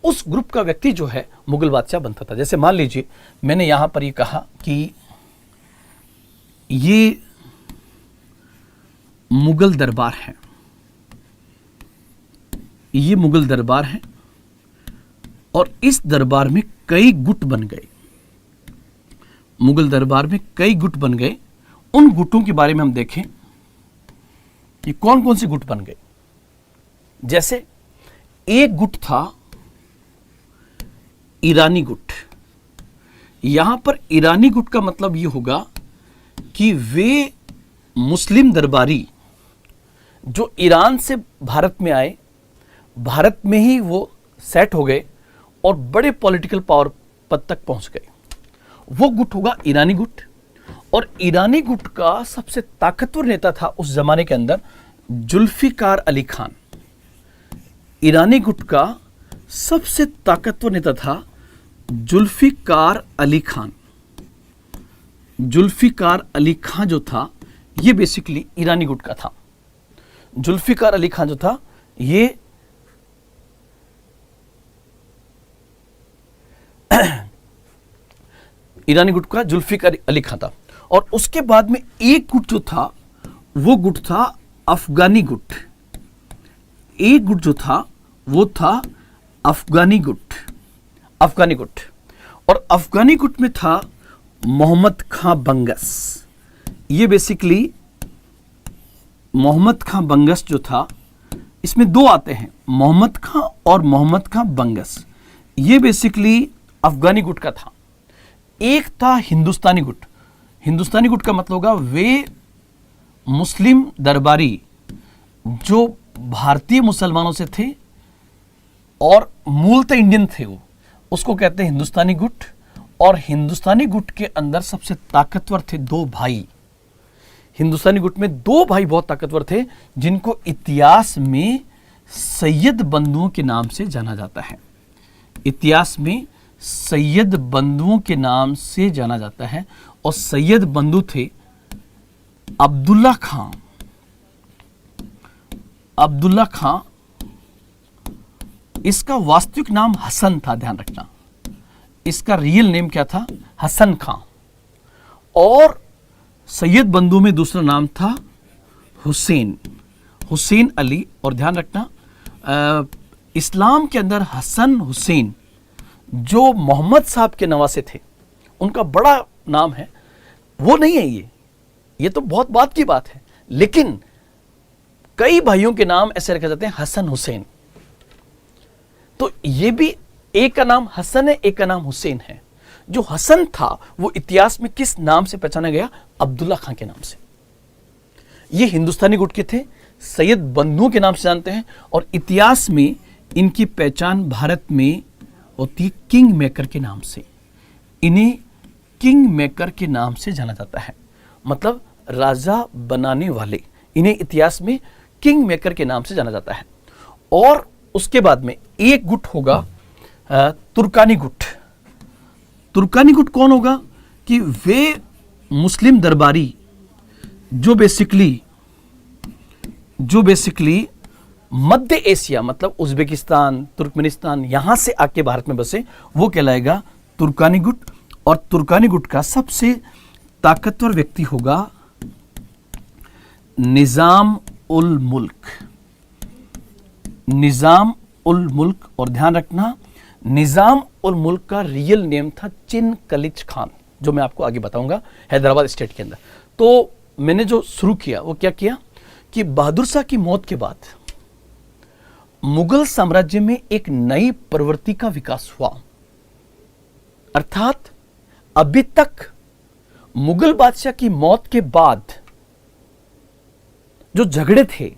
उस ग्रुप का व्यक्ति जो है मुगल बादशाह बनता था। जैसे मान लीजिए मैंने यहां पर ये कहा कि ये मुगल दरबार है, ये मुगल दरबार है, और इस दरबार में कई गुट बन गए। मुगल दरबार में कई गुट बन गए। उन गुटों के बारे में हम देखें कि कौन कौन से गुट बन गए। जैसे एक गुट था ईरानी गुट। यहां पर ईरानी गुट का मतलब यह होगा कि वे मुस्लिम दरबारी जो ईरान से भारत में आए, भारत में ही वो सेट हो गए और बड़े पॉलिटिकल पावर पद तक पहुंच गए, वो गुट होगा ईरानी गुट। और ईरानी गुट का सबसे ताकतवर नेता था उस जमाने के अंदर जुल्फिकार अली खान। ईरानी गुट का सबसे ताकतवर नेता था जुल्फिकार अली खान। जुल्फिकार अली खान जो था, ये बेसिकली ईरानी गुट का था। जुल्फिकार अली खान जो था, ये ईरानी गुट का जुल्फिकार अली खान था। और उसके बाद में एक गुट जो था, वो गुट था अफगानी गुट। एक गुट जो था वो था अफगानी गुट। अफगानी गुट, और अफगानी गुट में था मोहम्मद खां बंगस। ये बेसिकली मोहम्मद खां बंगस जो था, इसमें दो आते हैं, मोहम्मद खां और मोहम्मद खां बंगस। ये बेसिकली अफगानी गुट का था। एक था हिंदुस्तानी गुट। हिंदुस्तानी गुट का मतलब होगा वे मुस्लिम दरबारी जो भारतीय मुसलमानों से थे और मूलतः इंडियन थे, वो उसको कहते हैं हिंदुस्तानी गुट। और हिंदुस्तानी गुट के अंदर सबसे ताकतवर थे दो भाई। हिंदुस्तानी गुट में दो भाई बहुत ताकतवर थे, जिनको इतिहास में सैयद बंधुओं के नाम से जाना जाता है। इतिहास में सैयद बंधुओं के नाम से जाना जाता है। और सैयद बंधु थे अब्दुल्ला खां। अब्दुल्ला खां, इसका वास्तविक नाम हसन था, ध्यान रखना। इसका रियल नेम क्या था? हसन खां। और सैयद बंधु में दूसरा नाम था हुसैन, हुसैन अली। और ध्यान रखना, इस्लाम के अंदर हसन हुसैन जो मोहम्मद साहब के नवासे थे, उनका बड़ा नाम है, वो नहीं है ये तो बहुत बात की बात है। लेकिन कई भाइयों के नाम ऐसे रखे जाते हैं हसन हुसैन। तो ये भी एक का नाम हसन है, एक का नाम हुसैन है। जो हसन था वो इतिहास में किस नाम से पहचाना गया? अब्दुल्ला खां के नाम से। ये हिंदुस्तानी गुट के थे, सैयद बंधुओं के नाम से जानते हैं। और इतिहास में इनकी पहचान भारत में होती है किंग मेकर के नाम से। इन्हें किंग मेकर के नाम से जाना जाता है, मतलब राजा बनाने वाले। इन्हें इतिहास में किंग मेकर के नाम से जाना जाता है। और उसके बाद में एक गुट होगा तुर्कानी गुट। तुर्कानी गुट कौन होगा? कि वे मुस्लिम दरबारी जो बेसिकली मध्य एशिया, मतलब उज्बेकिस्तान, तुर्कमेनिस्तान, यहां से आके भारत में बसे, वो कहलाएगा तुर्कानी गुट। और तुर्कानी गुट का सबसे ताकतवर व्यक्ति होगा निजाम उल मुल्क, निजाम उल मुल्क। और ध्यान रखना, निजाम उल मुल्क का रियल नेम था चिनकलिच खान, जो मैं आपको आगे बताऊंगा, हैदराबाद स्टेट के अंदर। तो मैंने जो शुरू किया वो क्या किया कि बहादुर शाह की मौत के बाद मुगल साम्राज्य में एक नई प्रवृत्ति का विकास हुआ। अर्थात अभी तक मुगल बादशाह की मौत के बाद जो झगड़े थे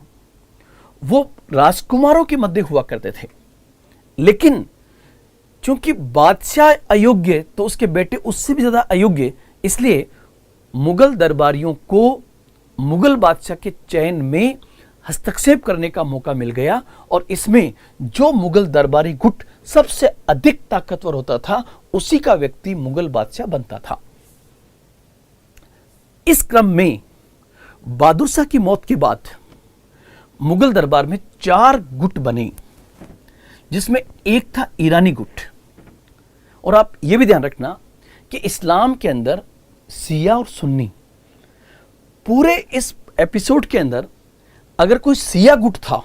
वो राजकुमारों के मध्य हुआ करते थे, लेकिन क्योंकि बादशाह अयोग्य तो उसके बेटे उससे भी ज्यादा अयोग्य, इसलिए मुगल दरबारियों को मुगल बादशाह के चयन में हस्तक्षेप करने का मौका मिल गया। और इसमें जो मुगल दरबारी गुट सबसे अधिक ताकतवर होता था उसी का व्यक्ति मुगल बादशाह बनता था। इस क्रम में बहादुर शाह की मौत के बाद मुगल दरबार में 4 गुट बने, जिसमें एक था ईरानी गुट। और आप यह भी ध्यान रखना कि इस्लाम के अंदर शिया और सुन्नी, पूरे इस एपिसोड के अंदर अगर कोई शिया गुट था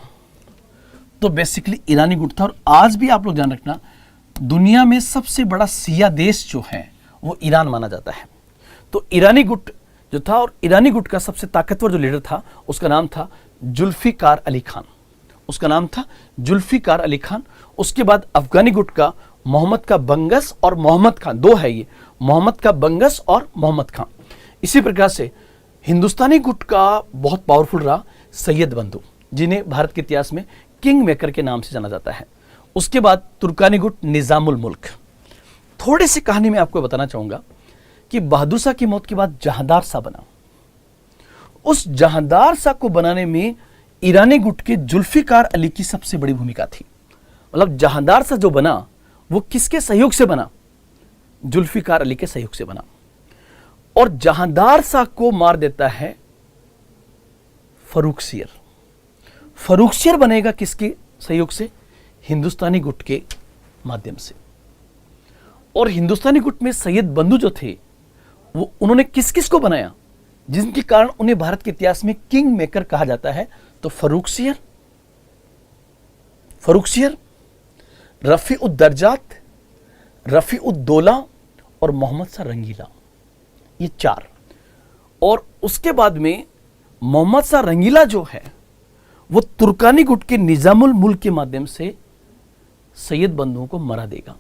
तो बेसिकली ईरानी गुट था। और आज भी आप लोग ध्यान रखना, दुनिया में सबसे बड़ा शिया देश जो है वो ईरान माना जाता है। तो ईरानी गुट जो था, और ईरानी गुट का सबसे ताकतवर जो लीडर था उसका नाम था जुल्फिकार अली खान, उसका नाम था जुल्फिकार अली खान। उसके बाद अफगानी गुट का मोहम्मद का बंगस और मोहम्मद खान, 2 है ये, मोहम्मद का बंगस और मोहम्मद खान। इसी प्रकार से हिंदुस्तानी गुट का बहुत पावरफुल रहा सैयद बंधु, जिन्हें भारत के इतिहास में किंग मेकर के नाम से जाना जाता है। उसके बाद तुर्कानी गुट निजामुल मुल्क। थोड़ी सी कहानी में आपको बताना चाहूंगा कि बहादुर शाह की मौत के बाद जहांदार शाह बना। उस जहांदार शाह को बनाने में ईरानी गुट के जुल्फिकार अली की सबसे बड़ी भूमिका थी। मतलब जहांदार शाह जो बना वो किसके सहयोग से बना? जुल्फिकार अली के सहयोग से बना। और जहांदार शाह को मार देता है फर्रुखसियर। फर्रुखसियर बनेगा किसके सहयोग से? हिंदुस्तानी गुट के माध्यम से। और हिंदुस्तानी गुट में सैयद बंधु जो थे वो उन्होंने किस किस को बनाया जिनके कारण उन्हें भारत के इतिहास में किंग मेकर कहा जाता है? तो फर्रुखसियर, रफी-उद-दर्जात, रफी-उद-दौला और मोहम्मद शाह रंगीला, ये 4। और उसके बाद में मोहम्मद शाह रंगीला जो है वो तुर्कानी गुट के निजामुल मुल्क के माध्यम से सैयद बंधुओं को मरा देगा।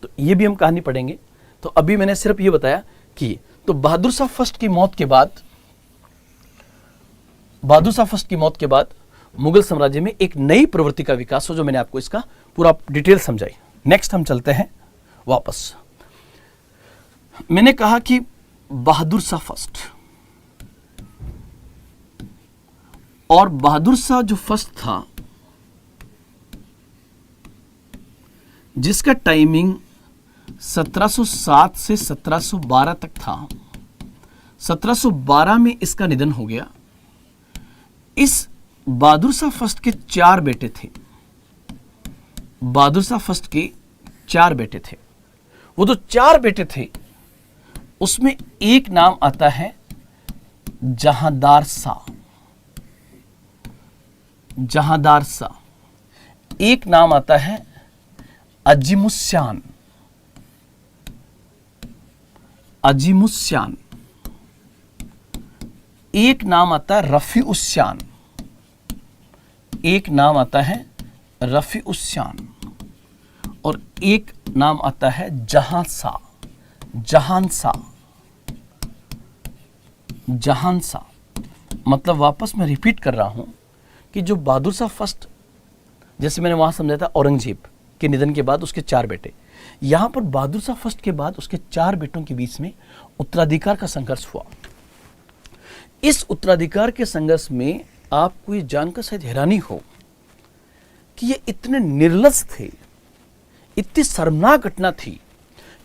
तो ये भी हम कहानी पढ़ेंगे। तो अभी मैंने सिर्फ ये बताया कि तो बहादुर शाह फर्स्ट की मौत के बाद मुगल साम्राज्य में एक नई प्रवृत्ति का विकास हो, जो मैंने आपको इसका पूरा डिटेल समझाई। नेक्स्ट हम चलते हैं वापस। मैंने कहा कि बहादुर शाह फर्स्ट, और बहादुर शाह जो फर्स्ट था जिसका टाइमिंग 1707 से 1712 तक था। 1712 में इसका निधन हो गया। इस बहादुर शाह फर्स्ट के 4 बेटे थे। बहादुर शाह फर्स्ट के 4 बेटे थे। वो जो 4 बेटे थे उसमें एक नाम आता है जहांदार शाह। जहांदार शाह। एक नाम आता है अजीमुस्शान। अजीमुस्शान। एक नाम आता है रफी-उस-शान। एक नाम आता है रफी-उस-शान। और एक नाम आता है जहां शाह। जहान शाह। जहान शाह। मतलब वापस मैं रिपीट कर रहा हूं कि जो बहादुर शाह फर्स्ट, जैसे मैंने वहां समझाया था औरंगजेब के निधन के बाद उसके 4 बेटे, यहां पर बहादुर शाह फर्स्ट के बाद उसके 4 बेटों के बीच में उत्तराधिकार का संघर्ष हुआ। इस उत्तराधिकार के संघर्ष में आपको ये जानकर शायद हैरानी हो कि ये इतने निर्लज थे, इतनी शर्मनाक घटना थी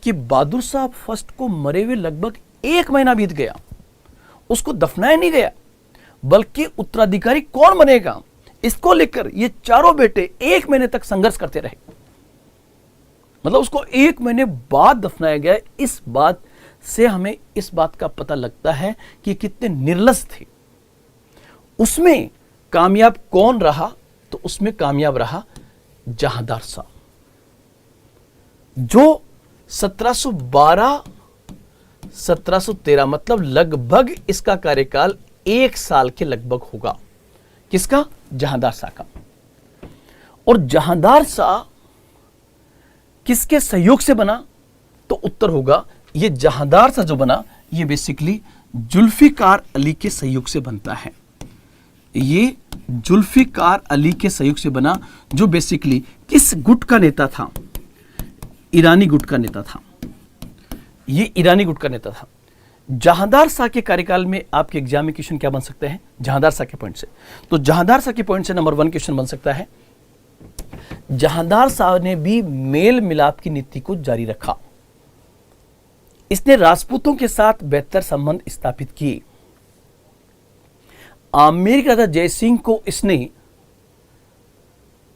कि बहादुर शाह फर्स्ट को मरे हुए लगभग 1 महीना बीत गया, उसको दफनाया नहीं गया, बल्कि उत्तराधिकारी कौन बनेगा इसको लेकर ये चारों बेटे 1 महीने तक संघर्ष करते रहे। मतलब उसको 1 महीने बाद दफनाया गया। इस बात से हमें इस बात का पता लगता है कि कितने निर्लज थे। उसमें कामयाब कौन रहा? तो उसमें कामयाब रहा जहांदार शाह, जो 1712 1713 मतलब लगभग इसका कार्यकाल 1 साल के लगभग होगा। किसका? जहांदार शाह का। और जहांदार शाह किसके सहयोग से बना? तो उत्तर होगा ये जहांदार शाह जो बना ये बेसिकली जुल्फिकार अली के सहयोग से बनता है। ये जुल्फिकार अली के सहयोग से बना, जो बेसिकली किस गुट का नेता था? ईरानी गुट का नेता था। ये ईरानी गुट का नेता था। जहांदार शाह के कार्यकाल में आपके एग्जाम में क्वेश्चन क्या बन सकते हैं? जहांदार शाह के पॉइंट से। तो जहांदार शाह के पॉइंट से नंबर 1 क्वेश्चन बन सकता है, जहांदार शाह ने भी मेल मिलाप की नीति को जारी रखा। इसने राजपूतों के साथ बेहतर संबंध स्थापित किए। आमेर के राजा जयसिंह को इसने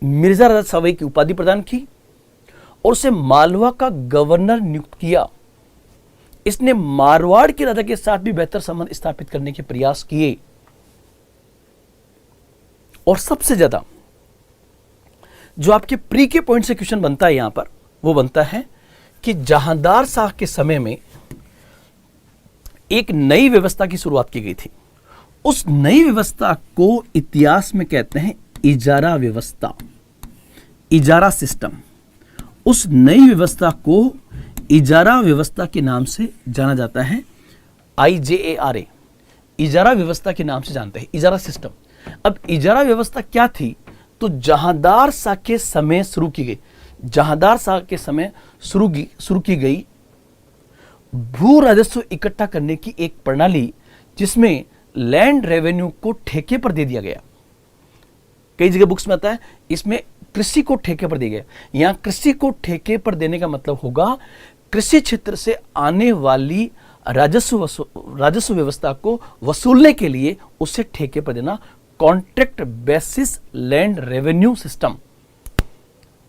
मिर्जा राजा सवाई की उपाधि प्रदान की और उसे मालवा का गवर्नर नियुक्त किया। इसने मारवाड़ के राजा के साथ भी बेहतर संबंध स्थापित करने के प्रयास किए। और सबसे ज्यादा जो आपके प्री के पॉइंट से क्वेश्चन बनता है यहां पर, वो बनता है कि जहांदार शाह के समय में एक नई व्यवस्था की शुरुआत की गई थी। उस नई व्यवस्था को इतिहास में कहते हैं इजारा व्यवस्था, इजारा सिस्टम। उस नई व्यवस्था को इजारा व्यवस्था के नाम से जाना जाता है, IJARA, इजारा व्यवस्था के नाम से जानते हैं, इजारा सिस्टम। अब इजारा व्यवस्था क्या थी? तो जहांदार शाह के समय शुरू की गई, जहांदार शाह के समय शुरू की गई भू राजस्व इकट्ठा करने की एक प्रणाली, जिसमें लैंड रेवेन्यू को ठेके पर दे दिया गया। कई जगह बुक्स में आता है इसमें कृषि को ठेके पर दिया गया। यहां कृषि को ठेके पर देने का मतलब होगा कृषि क्षेत्र से आने वाली राजस्व व्यवस्था को वसूलने के लिए उसे ठेके पर देना, contract basis land revenue system.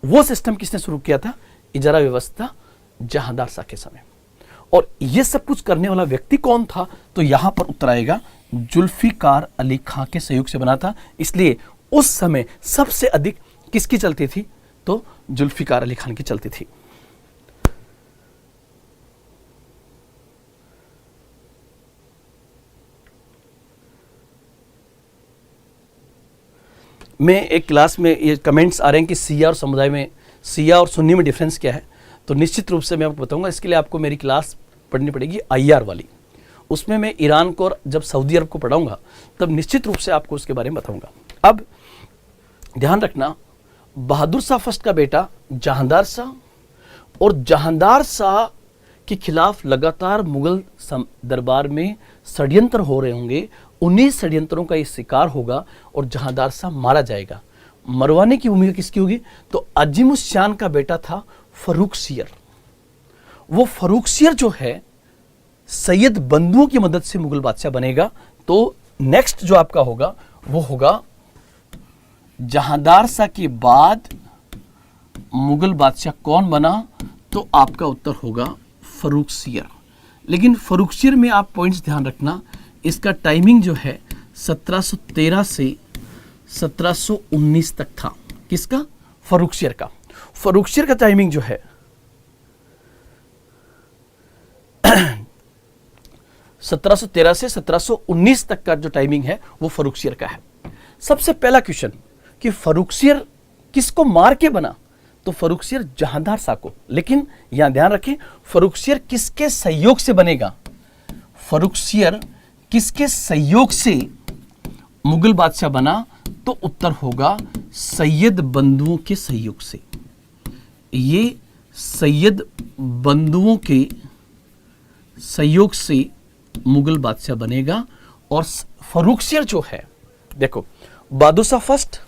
वो सिस्टम किसने शुरू किया था? इजारा व्यवस्था जहांदार शाह के समय। और ये सब कुछ करने वाला व्यक्ति कौन था? तो यहां पर उत्तर आएगा जुल्फिकार अली खां के सहयोग से बना था। इसलिए उस समय सबसे अधिक किसकी चलती थी? तो जुल्फिकार अली खान की चलती थी। मैं एक क्लास में ये कमेंट्स आ रहे हैं कि सिया और समुदाय में, सिया और सुन्नी में डिफरेंस क्या है, तो निश्चित रूप से मैं आपको बताऊंगा। इसके लिए आपको मेरी क्लास पढ़नी पड़ेगी IR वाली। उसमें मैं ईरान को और जब सऊदी अरब को पढ़ाऊंगा तब निश्चित रूप से आपको उसके बारे में बताऊंगा। अब ध्यान रखना, बहादुर शाह फर्स्ट का बेटा जहांदार शाह, और जहांदार शाह के खिलाफ लगातार मुगल दरबार में षड्यंत्र हो रहे होंगे। उन्हीं षड्यंत्रों का ये शिकार होगा और जहांदार शाह मारा जाएगा। मरवाने की भूमिका किसकी होगी? तो अजीमुशान का बेटा था फर्रुखसियर। वो फर्रुखसियर जो है सैयद बंधुओं की मदद से मुगल बादशाह बनेगा। तो नेक्स्ट जो आपका होगा वो होगा जहांदार शाह के बाद मुगल बादशाह कौन बना? तो आपका उत्तर होगा फर्रुखसियर। लेकिन फर्रुखसियर में आप पॉइंट्स ध्यान रखना, इसका टाइमिंग जो है 1713 से 1719 तक था। किसका? फर्रुखसियर का। फर्रुखसियर का टाइमिंग जो है 1713 से 1719 तक का जो टाइमिंग है वो फर्रुखसियर का है। सबसे पहला क्वेश्चन कि फर्रुखसियर किसको मार के बना? तो फर्रुखसियर जहांदार शाह को। लेकिन यहां ध्यान रखें, फर्रुखसियर किसके सहयोग से बनेगा? फर्रुखसियर किसके सहयोग से मुगल बादशाह बना? तो उत्तर होगा सैयद बंधुओं के सहयोग से। ये सैयद बंधुओं के सहयोग से मुगल बादशाह बनेगा। और फर्रुखसियर जो है, देखो, बहादुर शाह फर्स्ट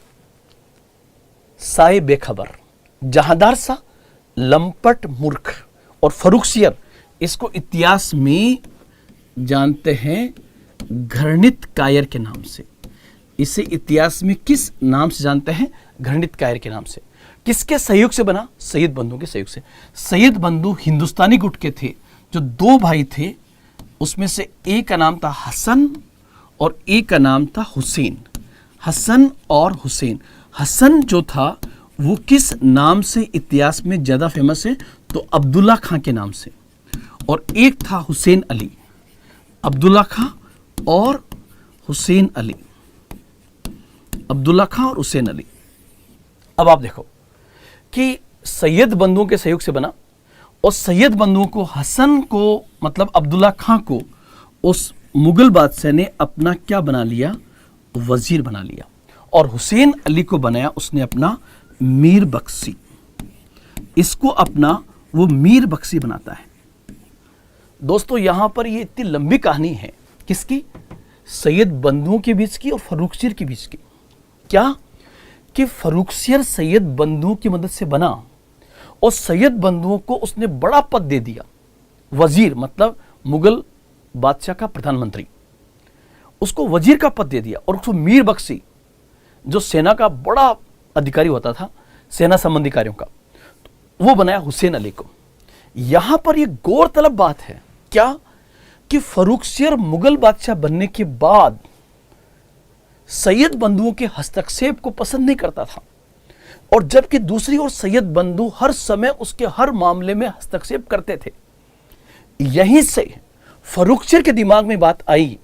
साए बेखबर, जहांदार शाह लंपट मूर्ख, और फर्रुखसियर इसको इतिहास में जानते हैं घृणित कायर के नाम से। इसे इतिहास में किस नाम से जानते हैं? घृणित कायर के नाम से। किसके सहयोग से बना? सैयद बंधु के सहयोग से। सैयद बंधु हिंदुस्तानी गुट के थे, जो 2 भाई थे, उसमें से एक का नाम था हसन और एक का नाम था हुसैन। हसन और हुसैन। हसन जो था वो किस नाम से इतिहास में ज़्यादा फेमस है? तो अब्दुल्ला खां के नाम से। और एक था हुसैन अली। अब्दुल्ला खां और हुसैन अली, अब्दुल्ला खां और हुसैन अली। अब आप देखो कि सैयद बंधुओं के सहयोग से बना, और सैयद बंधुओं को, हसन को मतलब अब्दुल्ला खां को उस मुगल बादशाह ने अपना क्या बना लिया? वजीर बना लिया। और हुसैन अली को बनाया उसने अपना मीर बख्शी। इसको अपना वो मीर बख्शी बनाता है। दोस्तों यहां पर ये इतनी लंबी कहानी है किसकी? सैयद बंधुओं के बीच की और फर्रुखसियर के बीच की। क्या कि फर्रुखसियर सैयद बंधुओं की मदद से बना और सैयद बंधुओं को उसने बड़ा पद दे दिया, वजीर मतलब मुगल बादशाह का प्रधानमंत्री, उसको वजीर का पद दे दिया। और उसको मीर बख्शी जो सेना का बड़ा अधिकारी होता था, सेना संबंधी कार्यों का, वो बनाया हुसैन अली को। यहां पर यह गौरतलब बात है क्या कि फर्रुखसियर मुगल बादशाह बनने के बाद सैयद बंधुओं के हस्तक्षेप को पसंद नहीं करता था, और जबकि दूसरी ओर सैयद बंधु हर समय उसके हर मामले में हस्तक्षेप करते थे। यहीं से फर्रुखसियर के दिमाग में बात आई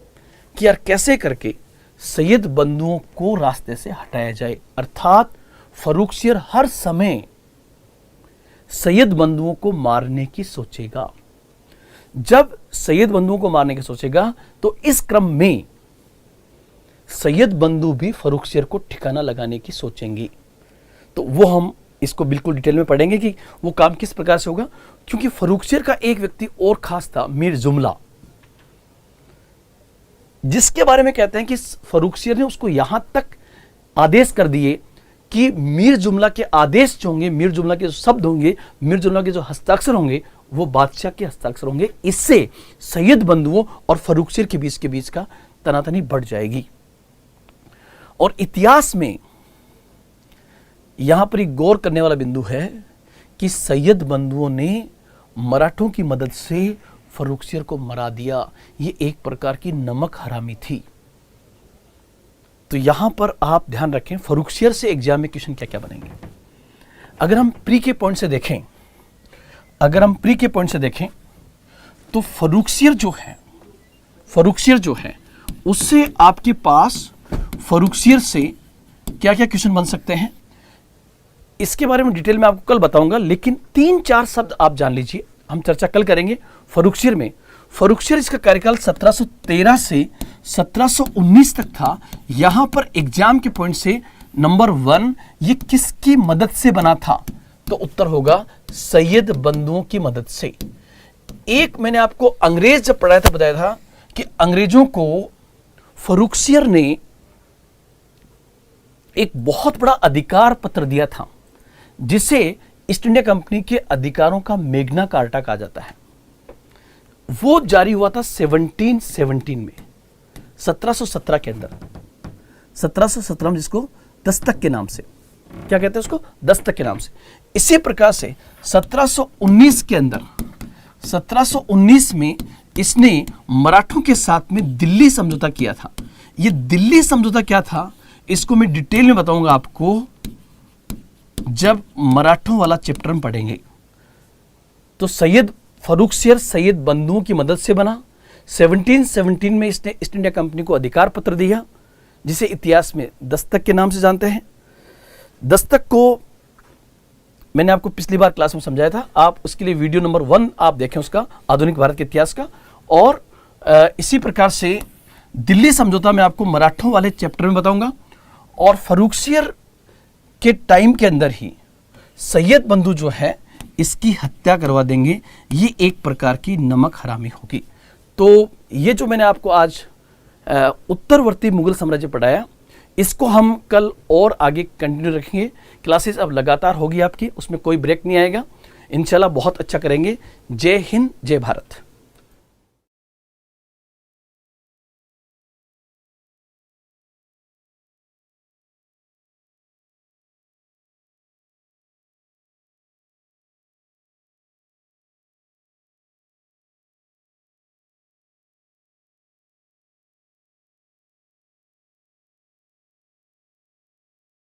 कि यार कैसे करके सैयद बंधुओं को रास्ते से हटाया जाए, अर्थात फर्रुखसियर हर समय सैयद बंधुओं को मारने की सोचेगा। जब सैयद बंधुओं को मारने की सोचेगा तो इस क्रम में सैयद बंधु भी फर्रुखसियर को ठिकाना लगाने की सोचेंगे। तो वो हम इसको बिल्कुल डिटेल में पढ़ेंगे कि वो काम किस प्रकार से होगा, क्योंकि फर्रुखसियर का एक व्यक्ति और खास था, मीर जुमला, जिसके बारे में कहते हैं कि फर्रुखसियर ने उसको यहां तक आदेश कर दिए कि मीर जुमला के आदेश जो होंगे, मीर जुमला के जो शब्द होंगे, मीर जुमला के जो हस्ताक्षर होंगे, वो बादशाह के हस्ताक्षर होंगे। इससे सैयद बंधुओं और फर्रुखसियर के बीच का तनातनी बढ़ जाएगी। और इतिहास में यहां पर एक गौर करने वाला बिंदु है कि सैयद बंधुओं ने मराठों की मदद से फर्रुखसियर को मरा दिया। ये एक प्रकार की नमक हरामी थी। तो यहां पर आप ध्यान रखें, फर्रुखसियर से एग्जाम में क्वेश्चन क्या क्या बनेंगे। अगर हम प्री के पॉइंट से देखें, तो फर्रुखसियर जो है उससे आपके पास फर्रुखसियर से क्या क्या क्वेश्चन बन सकते हैं, इसके बारे में डिटेल में आपको कल बताऊंगा। लेकिन 3-4 शब्द आप जान लीजिए, हम चर्चा कल करेंगे फर्रुखसियर में। फर्रुखसियर इसका कार्यकाल 1713 से 1719 तक था। यहां पर एग्जाम के पॉइंट से नंबर 1, ये किसकी मदद से बना था? तो उत्तर होगा सैयद बंधुओं की मदद से। एक मैंने आपको अंग्रेज जब पढ़ाया था बताया था कि अंग्रेजों को फर्रुखसियर ने एक बहुत बड़ा अधिकार पत्र दिया था, जिसे ईस्ट इंडिया कंपनी के अधिकारों का मेग्ना कार्टा कहा जाता है। वो जारी हुआ था 1717 में, 1717 के अंदर, 1717 जिसको दस्तक के नाम से, क्या कहते हैं उसको? दस्तक के नाम से। इसी प्रकार से 1719 के अंदर, 1719 में इसने मराठों के साथ में दिल्ली समझौता किया था। ये दिल्ली समझौता क्या था, इसको मैं डिटेल में बताऊंगा आपको जब मराठों वाला चैप्टर में पढ़ेंगे। तो फर्रुखसियर सैयद बंधुओं की मदद से बना। 1717 में इसने ईस्ट इंडिया कंपनी को अधिकार पत्र दिया, जिसे इतिहास में दस्तक के नाम से जानते हैं। दस्तक को मैंने आपको पिछली बार क्लास में समझाया था, आप उसके लिए वीडियो नंबर 1 आप देखें उसका, आधुनिक भारत के इतिहास का। और इसी प्रकार से दिल्ली समझौता में आपको मराठों वाले चैप्टर में बताऊंगा। और फर्रुखसियर के टाइम के अंदर ही सैयद बंधु जो है इसकी हत्या करवा देंगे। ये एक प्रकार की नमक हरामी होगी। तो ये जो मैंने आपको आज उत्तरवर्ती मुगल साम्राज्य पढ़ाया, इसको हम कल और आगे कंटिन्यू रखेंगे। क्लासेस अब लगातार होगी आपकी, उसमें कोई ब्रेक नहीं आएगा। इंशाल्लाह बहुत अच्छा करेंगे। जय हिंद, जय भारत।